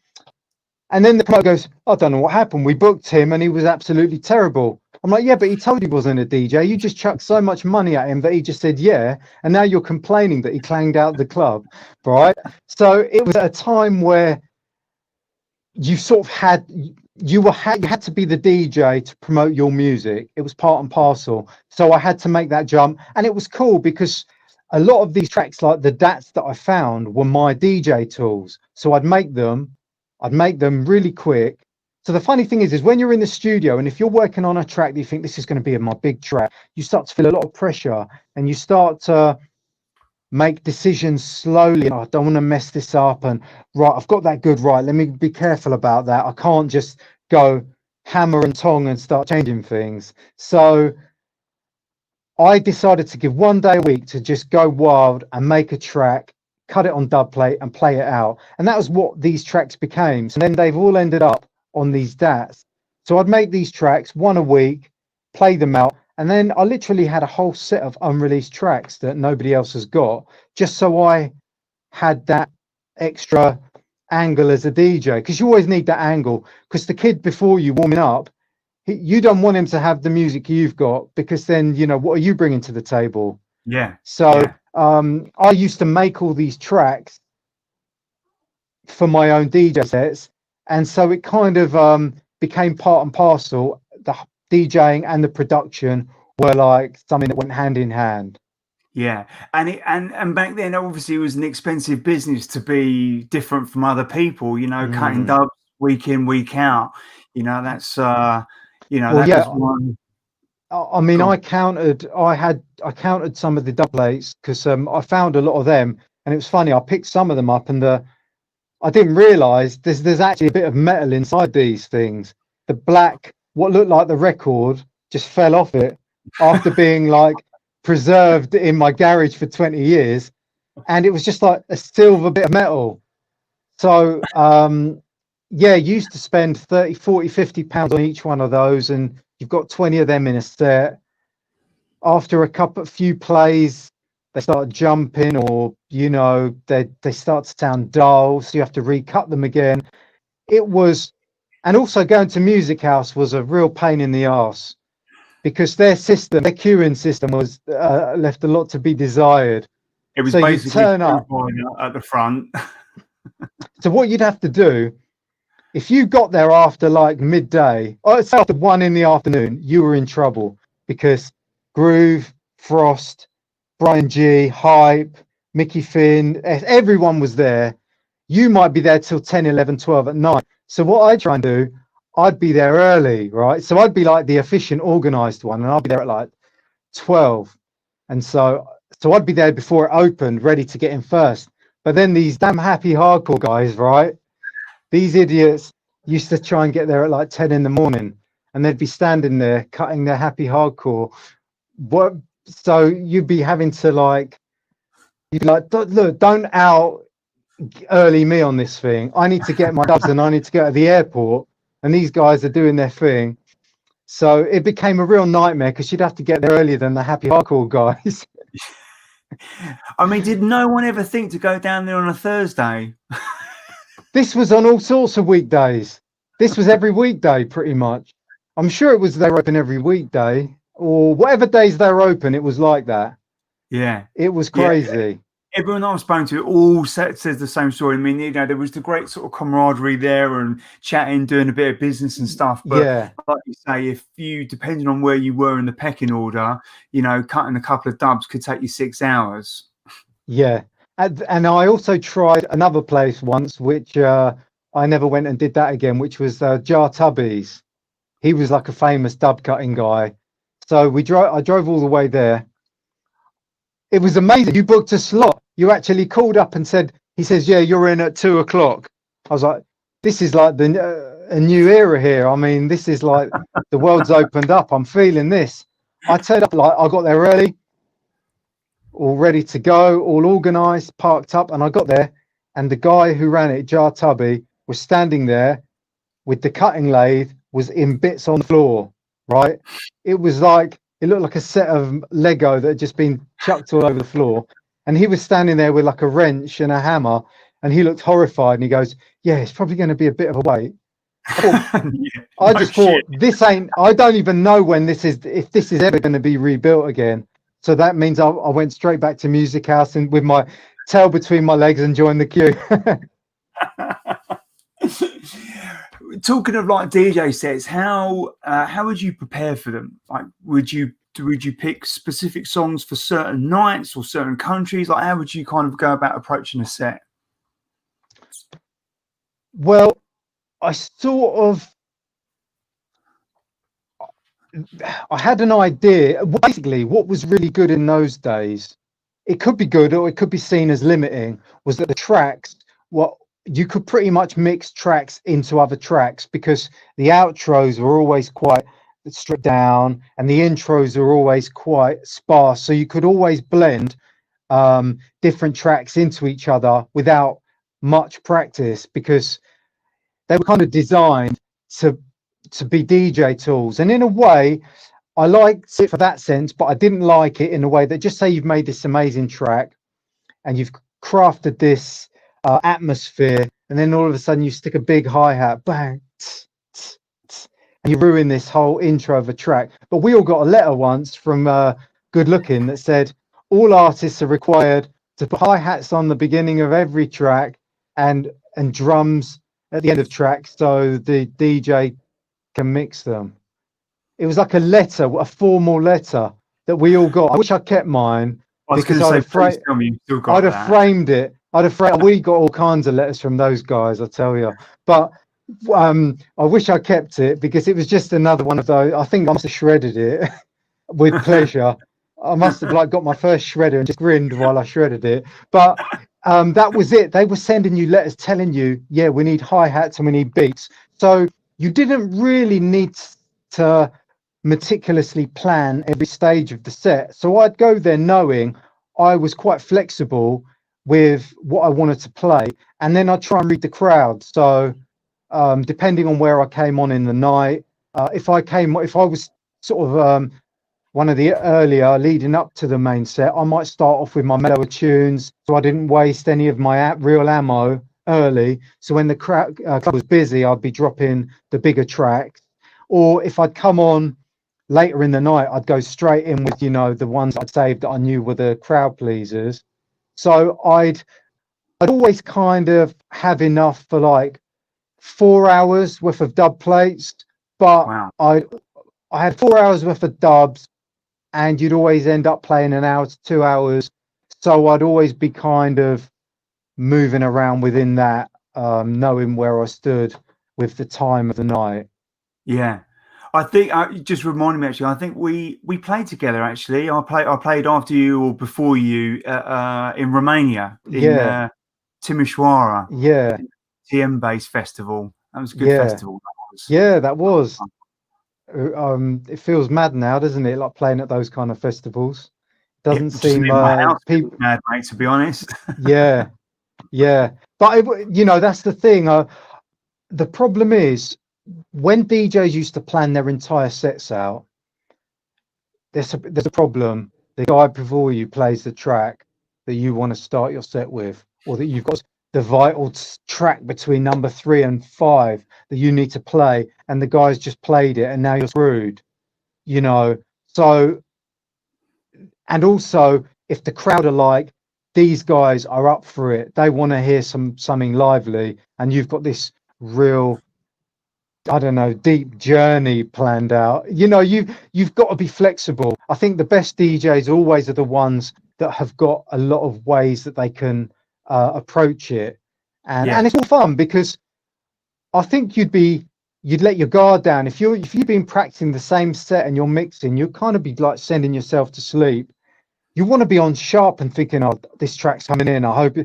And then the promoter goes, I don't know what happened. We booked him and he was absolutely terrible. I'm like, yeah, but he told you he wasn't a DJ. You just chucked so much money at him that he just said, yeah. And now you're complaining that he clanged out the club, right? So it was at a time where you sort of had, you had to be the DJ to promote your music. It was part and parcel. So I had to make that jump. And it was cool because a lot of these tracks, like the DATs that I found, were my DJ tools. So I'd make them really quick. So the funny thing is when you're in the studio and if you're working on a track that you think this is going to be my big track, you start to feel a lot of pressure and you start to make decisions slowly. Oh, I don't want to mess this up. And right, I've got that good, right, let me be careful about that. I can't just go hammer and tong and start changing things. So I decided to give 1 day a week to just go wild and make a track, cut it on dub plate and play it out. And that was what these tracks became. So then they've all ended up on these DATs. So I'd make these tracks 1 a week, play them out. And then I literally had a whole set of unreleased tracks that nobody else has got, just so I had that extra angle as a DJ. Because you always need that angle. Because the kid before you warming up, you don't want him to have the music you've got, because then, you know, what are you bringing to the table? Yeah. So yeah. I used to make all these tracks for my own DJ sets. And so it kind of became part and parcel. The DJing and the production were like something that went hand in hand. Yeah, and back then, obviously, it was an expensive business to be different from other people. You know, cutting dubs week in, week out. You know, that's you know, well, that was one. I mean, I counted some of the dub plates because I found a lot of them, and it was funny. I picked some of them up, and I didn't realise there's actually a bit of metal inside these things. The black, what looked like the record, just fell off it after being like preserved in my garage for 20 years, and it was just like a silver bit of metal. So yeah, you used to spend 30, 40, 50 pounds on each one of those, and you've got 20 of them in a set. After a few plays, they start jumping, or you know, they start to sound dull, so you have to recut them again. It was, and also going to Music House was a real pain in the arse, because their queuing system was left a lot to be desired. It was so basically you turn up at the front. So what you'd have to do, if you got there after like midday, or it's after 1 in the afternoon, you were in trouble, because Groove, Frost, Brian G, Hype, Mickey Finn, everyone was there. You might be there till 10, 11, 12 at night. So what I try and do, I'd be there early, right? So I'd be like the efficient, organized one, and I'd be there at like 12. And so I'd be there before it opened, ready to get in first. But then these damn happy hardcore guys, right? These idiots used to try and get there at like 10 in the morning, and they'd be standing there cutting their happy hardcore. What So you'd be having to like, you'd be like, Look, don't out early me on this thing. I need to get my dubs and I need to go to the airport, and these guys are doing their thing. So it became a real nightmare because you'd have to get there earlier than the happy hardcore guys. I mean, did no one ever think to go down there on a Thursday? This was on all sorts of weekdays. This was every weekday pretty much. I'm sure it was they were open every weekday or whatever days they were open. It was like that. Yeah. It was Yeah. crazy. Everyone I've spoken to all says the same story. I mean, you know, there was the great sort of camaraderie there and chatting, doing a bit of business and stuff. But Yeah, like you say, if you, depending on where you were in the pecking order, you know, cutting a couple of dubs could take you 6 hours. yeah. And I also tried another place once, which I never went and did that again, which was Jar Tubby's. He was like a famous dub cutting guy. So I drove all the way there. It was amazing. You booked a slot. You actually called up and said, he says, yeah, you're in at 2 o'clock. I was like, this is like a new era here. I mean, this is like the world's opened up. I'm feeling this. I turned up, like, I got there early, all ready to go, all organized, parked up. And I got there, and the guy who ran it, Jar Tubby, was standing there with the cutting lathe, was in bits on the floor, right? It was like, it looked like a set of Lego that had just been chucked all over the floor. And he was standing there with like a wrench and a hammer, and he looked horrified, and he goes, yeah, it's probably going to be a bit of a wait. I just thought, this ain't, I don't even know when this is, if this is ever going to be rebuilt again. So that means I went straight back to Music House and with my tail between my legs and joined the queue. Talking of like DJ sets, how would you prepare for them? Like, would you pick specific songs for certain nights or certain countries? Like, how would you kind of go about approaching a set? Well, I sort of, I had an idea. Basically, what was really good in those days, it could be good or it could be seen as limiting, was that the tracks, what you could pretty much mix tracks into other tracks because the outros were always quite stripped down and the intros are always quite sparse. So you could always blend different tracks into each other without much practice because they were kind of designed to be DJ tools. And in a way, I liked it for that sense, but I didn't like it in a way that, just say you've made this amazing track and you've crafted this atmosphere, and then all of a sudden you stick a big hi-hat, bang, tss, tss, tss, and you ruin this whole intro of a track. But we all got a letter once from Good Looking that said all artists are required to put hi-hats on the beginning of every track and drums at the end of tracks so the DJ can mix them. It was like a letter, a formal letter that we all got. I wish I kept mine because I'd have framed it. We got all kinds of letters from those guys, I tell you. But I wish I kept it because it was just another one of those. I think I must have shredded it with pleasure. I must have like got my first shredder and just grinned while I shredded it. But that was it. They were sending you letters telling you, yeah, we need hi-hats and we need beats. So you didn't really need to meticulously plan every stage of the set. So I'd go there knowing I was quite flexible with what I wanted to play, and then I'd try and read the crowd. So depending on where I came on in the night, if I was sort of one of the earlier leading up to the main set, I might start off with my mellower tunes so I didn't waste any of my real ammo early. So when the crowd club was busy, I'd be dropping the bigger tracks. Or if I'd come on later in the night, I'd go straight in with, you know, the ones I'd saved that I knew were the crowd pleasers. So I'd always kind of have enough for like 4 hours worth of dub plates, but Wow. I had 4 hours worth of dubs, and you'd always end up playing an hour to 2 hours. So I'd always be kind of moving around within that, knowing where I stood with the time of the night. Yeah. I think it just reminded me actually. I think we played together actually. I played after you or before you in Romania in Timișoara. Yeah. TM based festival. That was a good festival. Yeah, that was. It feels mad now, doesn't it? Like playing at those kind of festivals. Yeah, Doesn't just seem leave my house people. mad, mate, to be honest. Yeah, yeah. But that's the thing. The problem is when DJs used to plan their entire sets out. There's a problem. The guy before you plays the track that you want to start your set with, or that you've got the vital track between number 3 and 5 that you need to play, and the guy's just played it, and now you're screwed. You know. So, and also, if the crowd are like, these guys are up for it, they want to hear something lively, and you've got this real, I don't know, deep journey planned out. You've got to be flexible. I think the best DJs always are the ones that have got a lot of ways that they can approach it, and Yeah, it's all fun because I think you'd let your guard down if you've been practicing the same set and you're mixing. You'd kind of be like sending yourself to sleep. You want to be on sharp and thinking, oh, this track's coming in. I hope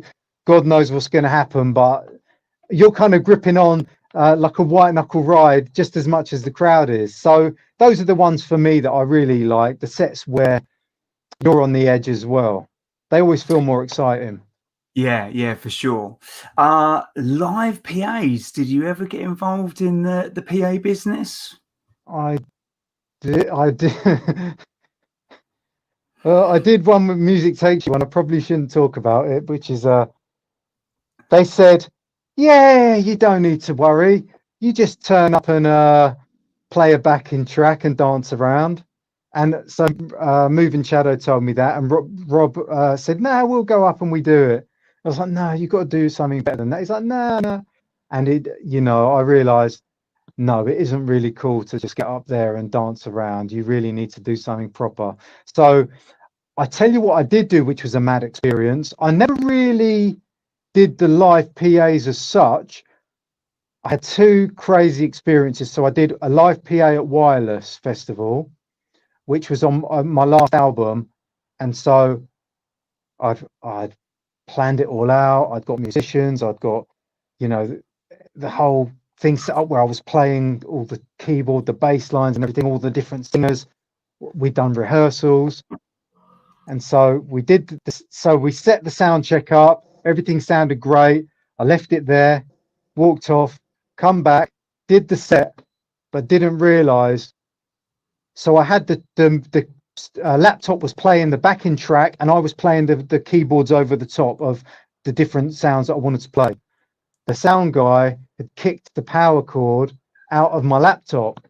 God knows what's going to happen, but you're kind of gripping on like a white knuckle ride just as much as the crowd is. So those are the ones for me that I really like, the sets where you're on the edge as well. They always feel more exciting. yeah, for sure. Live PAs. Did you ever get involved in the PA business? I did I did one with Music Takes You, and I probably shouldn't talk about it, which is they said, yeah, you don't need to worry, you just turn up and play a backing track and dance around. And so Moving Shadow told me that, and Rob said, no, we'll go up and we do it. I was like, no, you've got to do something better than that. He's like, no, no. And I realized, no, it isn't really cool to just get up there and dance around. You really need to do something proper. So I tell you what I did do, which was a mad experience. I never really did the live PAs as such. I had two crazy experiences. So I did a live PA at Wireless Festival, which was on my last album, and so I'd planned it all out. I'd got musicians. I'd got, the whole thing set up where I was playing all the keyboard, the bass lines, and everything. All the different singers. We'd done rehearsals, and so we did this. So we set the sound check up. Everything sounded great. I left it there, walked off, come back, did the set, but didn't realise. So I had the laptop was playing the backing track, and I was playing the keyboards over the top of the different sounds that I wanted to play. The sound guy had kicked the power cord out of my laptop.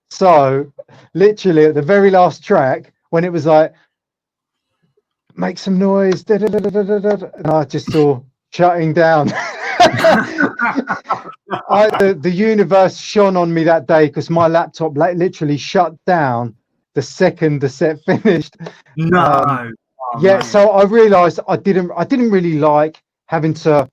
So literally at the very last track, when it was like, make some noise, da, da, da, da, da, da, and I just saw shutting down. The universe shone on me that day because my laptop literally shut down the second the set finished. No. Oh, Yeah, mate. so I realized I didn't really like having to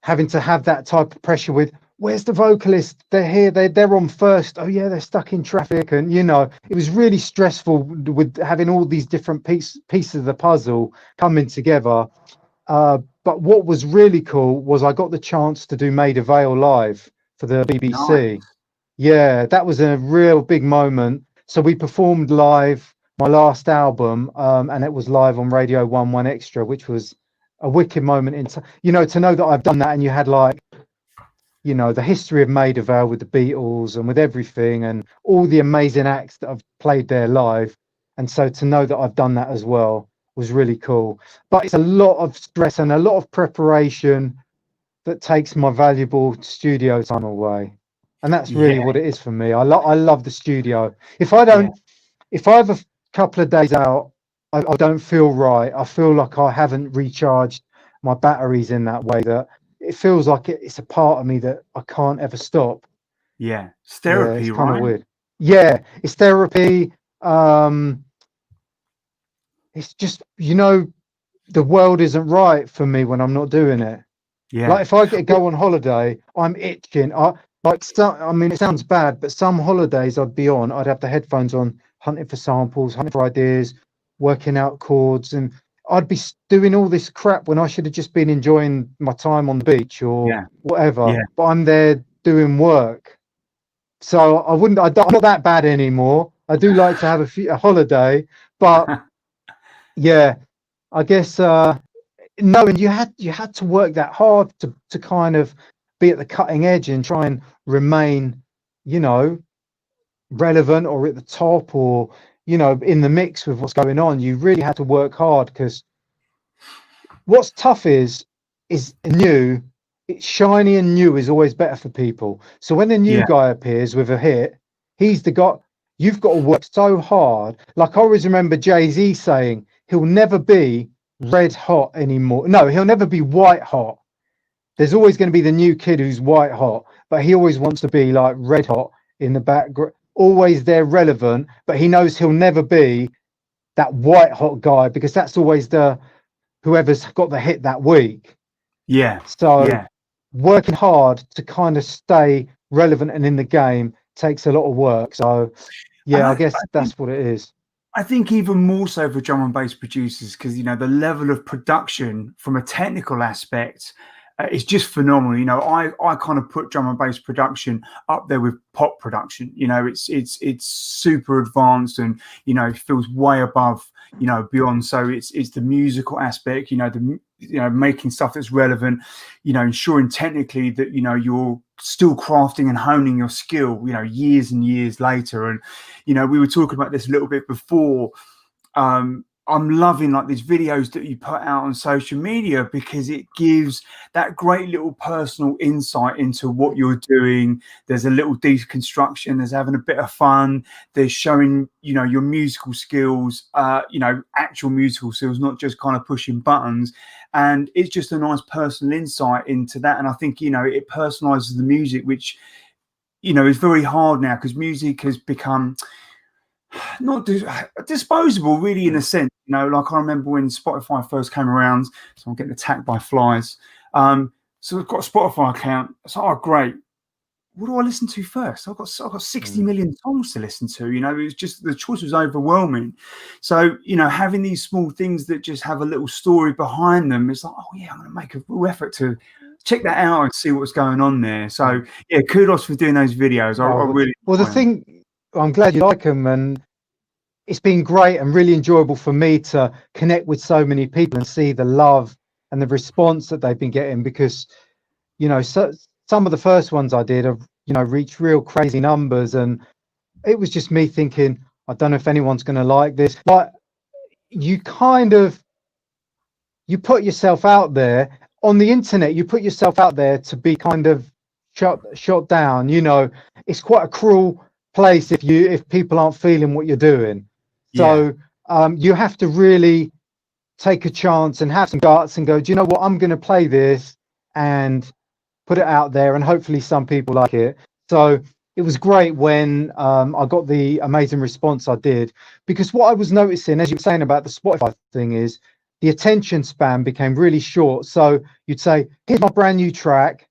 have that type of pressure with, where's the vocalist, they're here, they're on first, oh yeah, they're stuck in traffic. And it was really stressful with having all these different pieces of the puzzle coming together. But what was really cool was I got the chance to do Maida Vale live for the Nice. BBC. Yeah, that was a real big moment. So we performed live my last album, and it was live on Radio 1 Extra, which was a wicked moment to know that I've done that. And you had like, the history of Maida Vale with the Beatles and with everything and all the amazing acts that have played there live. And so to know that I've done that as well was really cool. But it's a lot of stress and a lot of preparation that takes my valuable studio time away. And that's Yeah, really what it is for me. I love the studio. If yeah, I have a couple of days out, I don't feel right. I feel like I haven't recharged my batteries in that way, that it feels like it's a part of me that I can't ever stop. yeah. It's Yeah, therapy, it's kind of right? weird. Yeah, it's therapy. It's just, the world isn't right for me when I'm not doing it. Yeah. Like if I go on holiday, I'm itching. I mean, it sounds bad, but some holidays I'd be on, I'd have the headphones on, hunting for samples, hunting for ideas, working out chords, and I'd be doing all this crap when I should have just been enjoying my time on the beach or Yeah, whatever. yeah, But I'm there doing work. So I'm not that bad anymore. I do like to have a holiday, but yeah, I guess knowing you had to work that hard to kind of be at the cutting edge and try and remain, you know, relevant or at the top or in the mix with what's going on. You really had to work hard because what's tough is new. It's shiny and new is always better for people. So when the new Yeah, guy appears with a hit, he's the guy. You've got to work so hard. Like I always remember Jay-Z saying he'll never be red hot anymore. No, he'll never be white hot. There's always going to be the new kid who's white hot, but he always wants to be like red hot in the background, always there relevant, but he knows he'll never be that white hot guy because that's always the whoever's got the hit that week. yeah, So yeah. working hard to kind of stay relevant and in the game takes a lot of work. So And yeah, I guess that's what it is. I think even more so for drum and bass producers because the level of production from a technical aspect is just phenomenal. I kind of put drum and bass production up there with pop production. It's super advanced and feels way above beyond. So it's the musical aspect. Making stuff that's relevant. Ensuring technically that you're still crafting and honing your skill. Years and years later and. We were talking about this a little bit before. I'm loving like these videos that you put out on social media because it gives that great little personal insight into what you're doing. There's a little deconstruction. There's having a bit of fun. There's showing, your musical skills, actual musical skills, not just kind of pushing buttons. And it's just a nice personal insight into that. And I think, it personalizes the music, which, is very hard now because music has become not disposable really in a sense. Like I remember when Spotify first came around, so I'm getting attacked by flies. So I've got a Spotify account. So great. What do I listen to first? I've got 60 million songs to listen to. It was just the choice was overwhelming. So having these small things that just have a little story behind them, it's like, oh yeah, I'm going to make a real effort to check that out and see what's going on there. So yeah, kudos for doing those videos. I Oh, really well, the enjoy them. thing, I'm glad you like them, and it's been great and really enjoyable for me to connect with so many people and see the love and the response that they've been getting because, so some of the first ones I did have, reached real crazy numbers. And it was just me thinking, I don't know if anyone's going to like this. But you kind of, you put yourself out there on the internet, you put yourself out there to be kind of shot down. It's quite a cruel place if people aren't feeling what you're doing. Yeah, So you have to really take a chance and have some guts and go, do you know what? I'm going to play this and put it out there, and hopefully some people like it. So it was great when I got the amazing response I did, because what I was noticing, as you were saying about the Spotify thing, is the attention span became really short. So you'd say, here's my brand new track.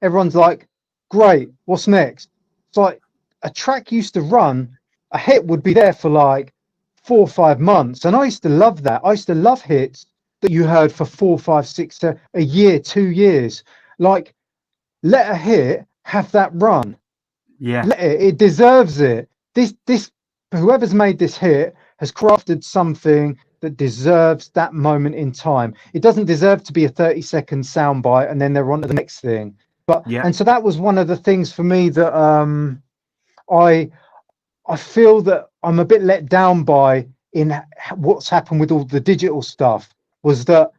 Everyone's like, great, what's next? It's like a track used to run, a hit would be there for like 4 or 5 months. And I used to love that. I used to love hits that you heard for 4, 5, 6, a year, 2 years. Like, let a hit have that run. yeah, Let it deserves it. This whoever's made this hit has crafted something that deserves that moment in time. It doesn't deserve to be a 30-second soundbite and then they're on to the next thing. yeah, And so that was one of the things for me that I I feel that I'm a bit let down by in what's happened with all the digital stuff, was that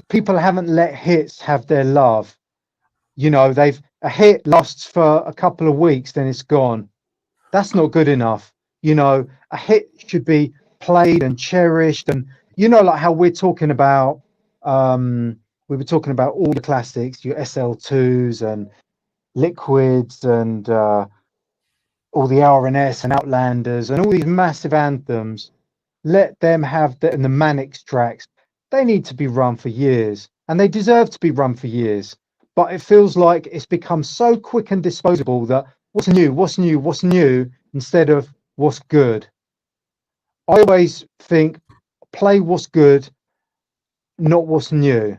people haven't let hits have their love. They've a hit lasts for a couple of weeks, then it's gone. That's not good enough. A hit should be played and cherished, and like how we were talking about all the classics, your SL2s and Liquids and all the R&S and Outlanders and all these massive anthems. Let them have and the Mannix tracks. They need to be run for years, and they deserve to be run for years. But it feels like it's become so quick and disposable that what's new, what's new, what's new, instead of what's good. I always think play what's good, not what's new.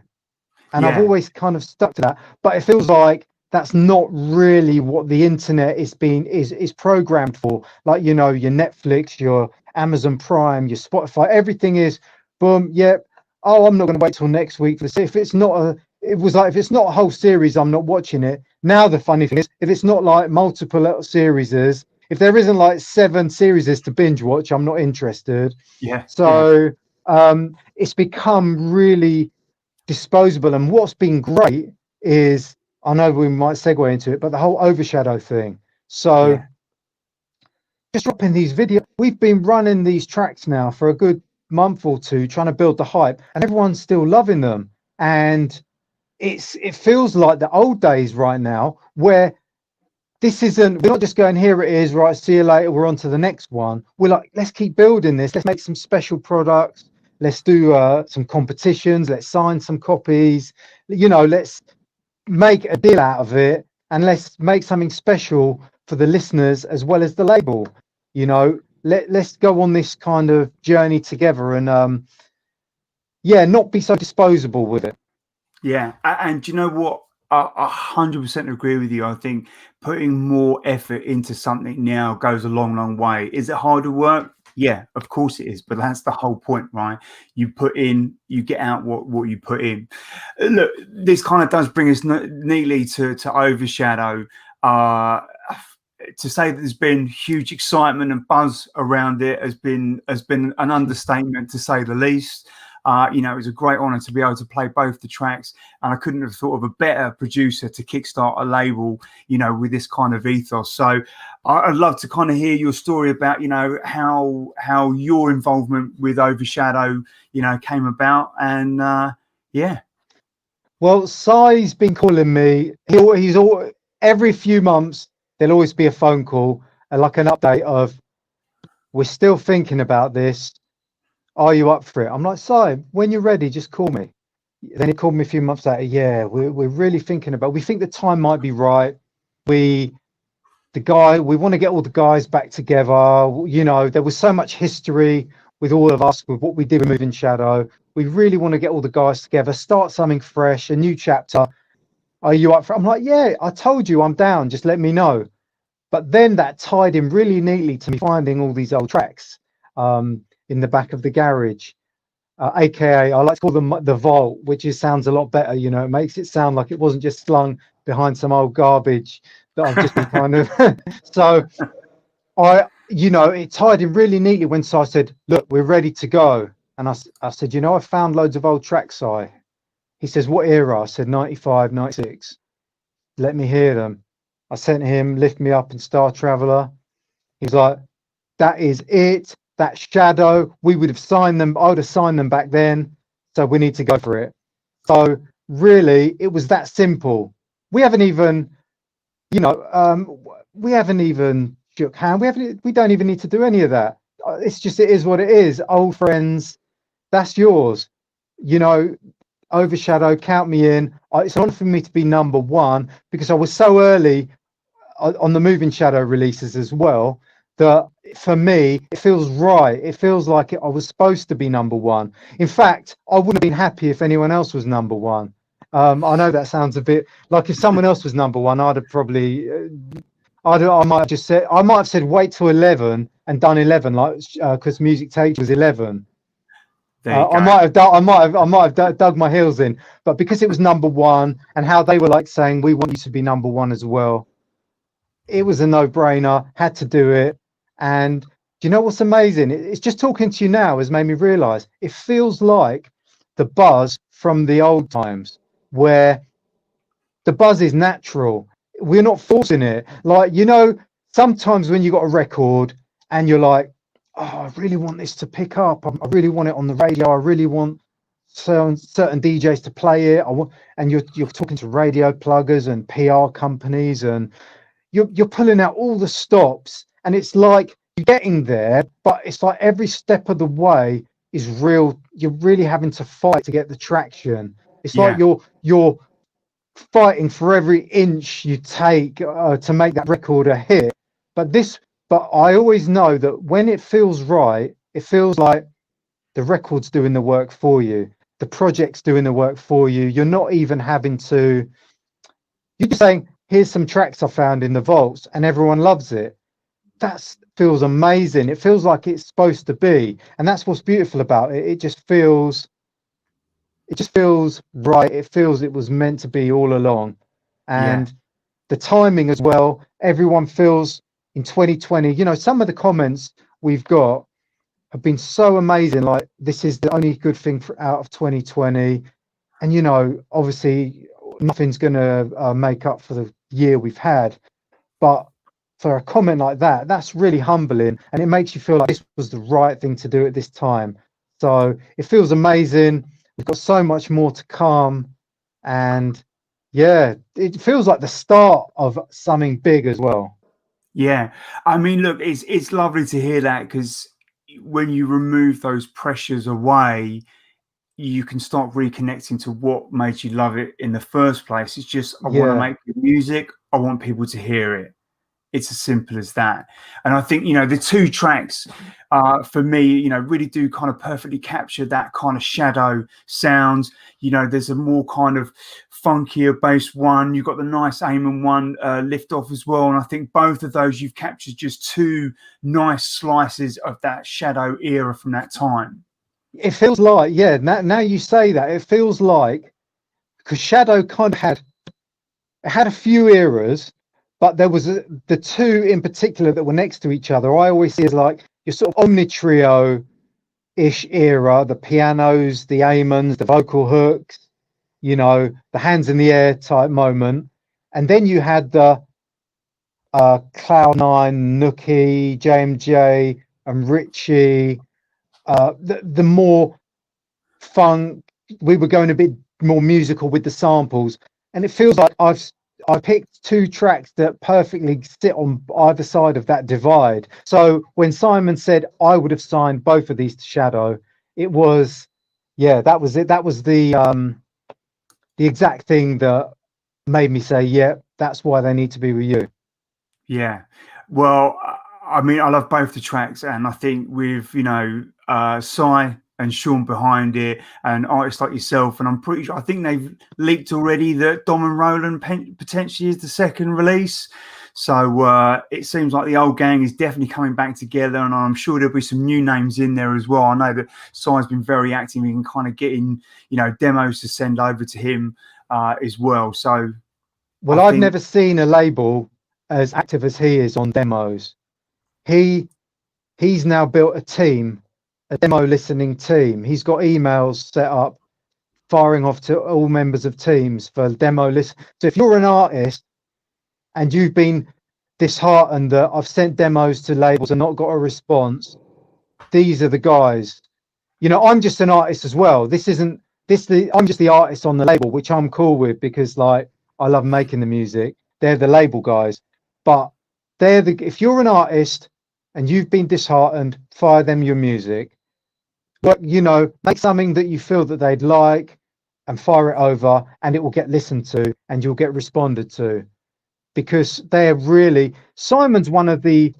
And I've yeah. always kind of stuck to that. But it feels like that's not really what the internet is programmed for. Like, you know, your Netflix, your Amazon Prime, your Spotify, everything is boom, yep. Oh, I'm not going to wait till next week for this. If it's not if it's not a whole series, I'm not watching it. Now the funny thing is, if it's not like multiple series, if there isn't like 7 series to binge watch, I'm not interested. Yeah, yeah, So it's become really disposable. And what's been great is, I know we might segue into it, but the whole overshadow thing. So yeah, just dropping these videos, we've been running these tracks now for a good month or two, trying to build the hype, and everyone's still loving them. And it feels like the old days right now, where we're not just going, here it is, right, see you later, we're on to the next one. We're like, let's keep building this, let's make some special products, let's do some competitions, let's sign some copies, you know, let's make a deal out of it, and let's make something special for the listeners as well as the label. You know, let's go on this kind of journey together, and yeah, not be so disposable with it. yeah. And do you know what? I 100% agree with you. I think putting more effort into something now goes a long, long way. Is it harder work? Yeah, of course it is. But that's the whole point, right? You put in, you get out what you put in. Look, this kind of does bring us neatly to Overshadow. To say that there's been huge excitement and buzz around it has been an understatement, to say the least. You know, it was a great honor to be able to play both the tracks, and I couldn't have thought of a better producer to kickstart a label, you know, with this kind of ethos. So I'd love to kind of hear your story about, you know, how your involvement with Overshadow, you know, came about, and yeah. Well, Sai's been calling me. He's all every few months there'll always be a phone call, like an update of, we're still thinking about this. Are you up for it? I'm like, Si, when you're ready, just call me. Then he called me a few months later. Yeah, we're really thinking about. We think the time might be right. We want to get all the guys back together. You know, there was so much history with all of us with what we did with Moving Shadow. We really want to get all the guys together, start something fresh, a new chapter. Are you up for it? I'm like, yeah, I told you I'm down. Just let me know. But then that tied in really neatly to me finding all these old tracks in the back of the garage. AKA, I like to call them the vault, which sounds a lot better. You know, it makes it sound like it wasn't just slung behind some old garbage that I've just been kind of. So you know, it tied in really neatly when Si said, "Look, we're ready to go." And I said, "You know, I found loads of old tracks, Si." He says, "What era?" I said, 95, 96. Let me hear them. I sent him Lift Me Up and Star Traveller. He was like, that is it. That Shadow. We would have signed them. I would have signed them back then. So we need to go for it. So really, it was that simple. We haven't even, you know, we haven't even shook hand. We don't even need to do any of that. It's just, it is what it is. Old friends, that's yours. You know, Overshadow, count me in. It's an honor for me to be number one because I was so early on the Moving Shadow releases as well, that for me it feels right. It feels like I was supposed to be number one. In fact, I wouldn't have been happy if anyone else was number one. I know that sounds a bit like, if someone else was number one, I'd have probably I might have just said, I might have said wait till 11 and done 11, like because Music Take was 11. There you I go. might have dug my heels in, but because it was number one and how they were like saying, we want you to be number one as well, it was a no-brainer. Had to do it. And do you know what's amazing? It's just talking to you now has made me realize it feels like the buzz from the old times, where the buzz is natural. We're not forcing it. Like, you know, sometimes when you got a record and you're like, oh, I really want this to pick up. I really want it on the radio. I really want certain DJs to play it. And you're talking to radio pluggers and PR companies, and you're pulling out all the stops, and it's like you're getting there, but it's like every step of the way is real. You're really having to fight to get the traction. It's like Yeah, you're fighting for every inch you take to make that record a hit. But I always know that when it feels right, it feels like the record's doing the work for you. The project's doing the work for you. You're not even having to. You're just saying, here's some tracks I found in the vaults, and everyone loves it. That feels amazing. It feels like it's supposed to be, and that's what's beautiful about it. It just feels right. It feels it was meant to be all along, Yeah. and the timing as well. Everyone feels in 2020. Some of the comments we've got have been so amazing. Like, this is the only good thing out of 2020, and obviously nothing's going to make up for the year we've had, but for a comment like that, that's really humbling, and it makes you feel like this was the right thing to do at this time. So it feels amazing. We've got so much more to come, and yeah, it feels like the start of something big as well. Yeah, I mean, look, it's lovely to hear that, because when you remove those pressures away, you can start reconnecting to what made you love it in the first place. It's just, I want to Yeah, make good music. I want people to hear it. It's as simple as that. And I think, the two tracks, for me, really do kind of perfectly capture that kind of shadow sounds. There's a more kind of funkier bass one. You've got the nice Amen one lift off as well. And I think both of those, you've captured just two nice slices of that shadow era from that time. it feels like, yeah, now you say that, it feels like, because Shadow kind of had a few eras, but there was the two in particular that were next to each other. I always see as like your sort of Omni Trio ish era, the pianos, the amens, the vocal hooks, the hands in the air type moment. And then you had the Cloud9, Nookie, JMJ, and Richie, the more funk. We were going a bit more musical with the samples, and it feels like I picked two tracks that perfectly sit on either side of that divide. So when Simon said I would have signed both of these to Shadow, it was, yeah, that was it. That was the exact thing that made me say, yeah, that's why they need to be with you. Yeah. Well, I mean, I love both the tracks, and I think with Cy and Sean behind it, and artists like yourself, and I'm pretty sure, I think they've leaked already that Dom and Roland potentially is the second release. So it seems like the old gang is definitely coming back together, and I'm sure there'll be some new names in there as well. I know that Cy's been very active in kind of getting demos to send over to him as well. So I Well, I've think, never seen a label as active as he is on demos. He he's now built a team, a demo listening team. He's got emails set up firing off to all members of teams for demo list. So if you're an artist and you've been disheartened that I've sent demos to labels and not got a response, these are the guys. I'm just an artist as well. This isn't this the I'm just the artist on the label, which I'm cool with because like I love making the music. They're the label guys. But if you're an artist and you've been disheartened, fire them your music. But make something that you feel that they'd like and fire it over, and it will get listened to and you'll get responded to, because they're really, Simon's one of the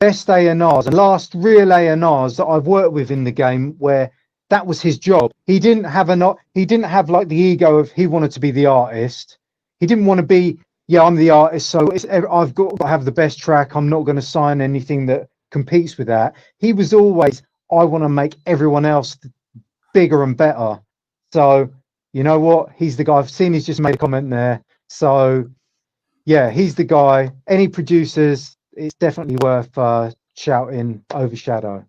best A&Rs and last real A&Rs that I've worked with in the game, where that was his job. He didn't have like the ego of he wanted to be the artist. He didn't want to be, yeah, I'm the artist, so I've got to have the best track. I'm not going to sign anything that competes with that. He was always, I want to make everyone else bigger and better. So you know what? He's the guy. I've seen he's just made a comment there. So yeah, he's the guy. Any producers, it's definitely worth shouting Overshadow.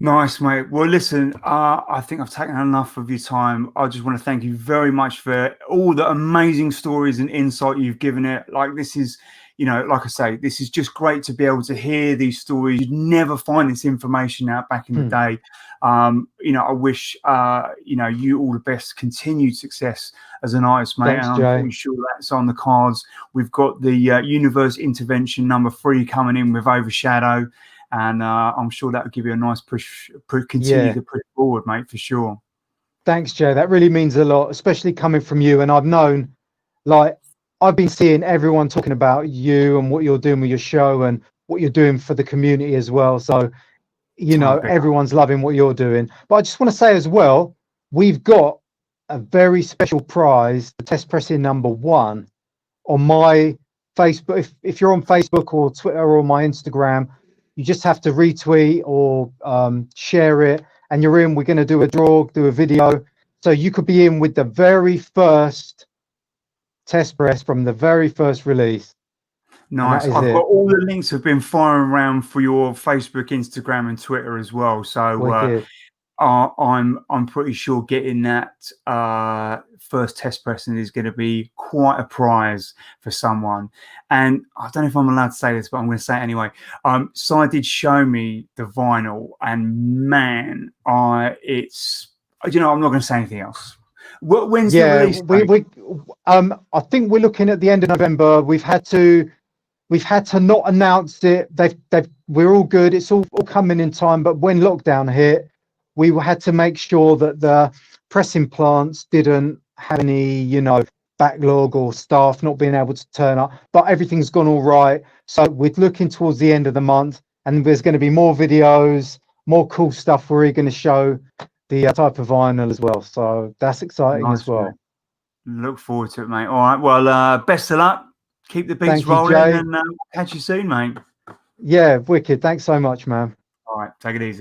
nice, mate. Well, listen, I think I've taken enough of your time. I just want to thank you very much for all the amazing stories and insight you've given it. Like, this is, like I say, this is just great to be able to hear these stories. You'd never find this information out back in the day. I wish, you all the best, continued success as an artist, mate. Thanks, And I'm Jay. pretty sure that's on the cards. We've got the Universe Intervention #3 coming in with Overshadow. And I'm sure that will give you a nice push, continue Yeah, to push forward, mate, for sure. thanks, Jay. That really means a lot, especially coming from you. And like, I've been seeing everyone talking about you and what you're doing with your show and what you're doing for the community as well. So, Oh, big up. everyone's loving what you're doing. But I just want to say as well, we've got a very special prize, the test pressing #1 on my Facebook. If you're on Facebook or Twitter or my Instagram, you just have to retweet or share it, and you're in. We're going to do a draw, do a video, so you could be in with the very first test press from the very first release. Nice. And that is I've got it. all the links have been firing around for your Facebook, Instagram, and Twitter as well. So Wicked. I'm pretty sure getting that first test pressing is going to be quite a prize for someone. And I don't know if I'm allowed to say this, but I'm going to say it anyway. Si did show me the vinyl, and man, it's, I'm not going to say anything else. When's the release date? I think we're looking at the end of November. We've had to not announce it. We're all good. It's all coming in time. But when lockdown hit, we had to make sure that the pressing plants didn't have any, backlog or staff not being able to turn up. But everything's gone all right. So we're looking towards the end of the month, and there's going to be more videos, more cool stuff. We're going to show the type of vinyl as well. So that's exciting Nice, as well. mate. Look forward to it, mate. All right. Well, best of luck. Keep the beats Thank you, rolling, Jay. and catch you soon, mate. Yeah, wicked. Thanks so much, man. All right. Take it easy.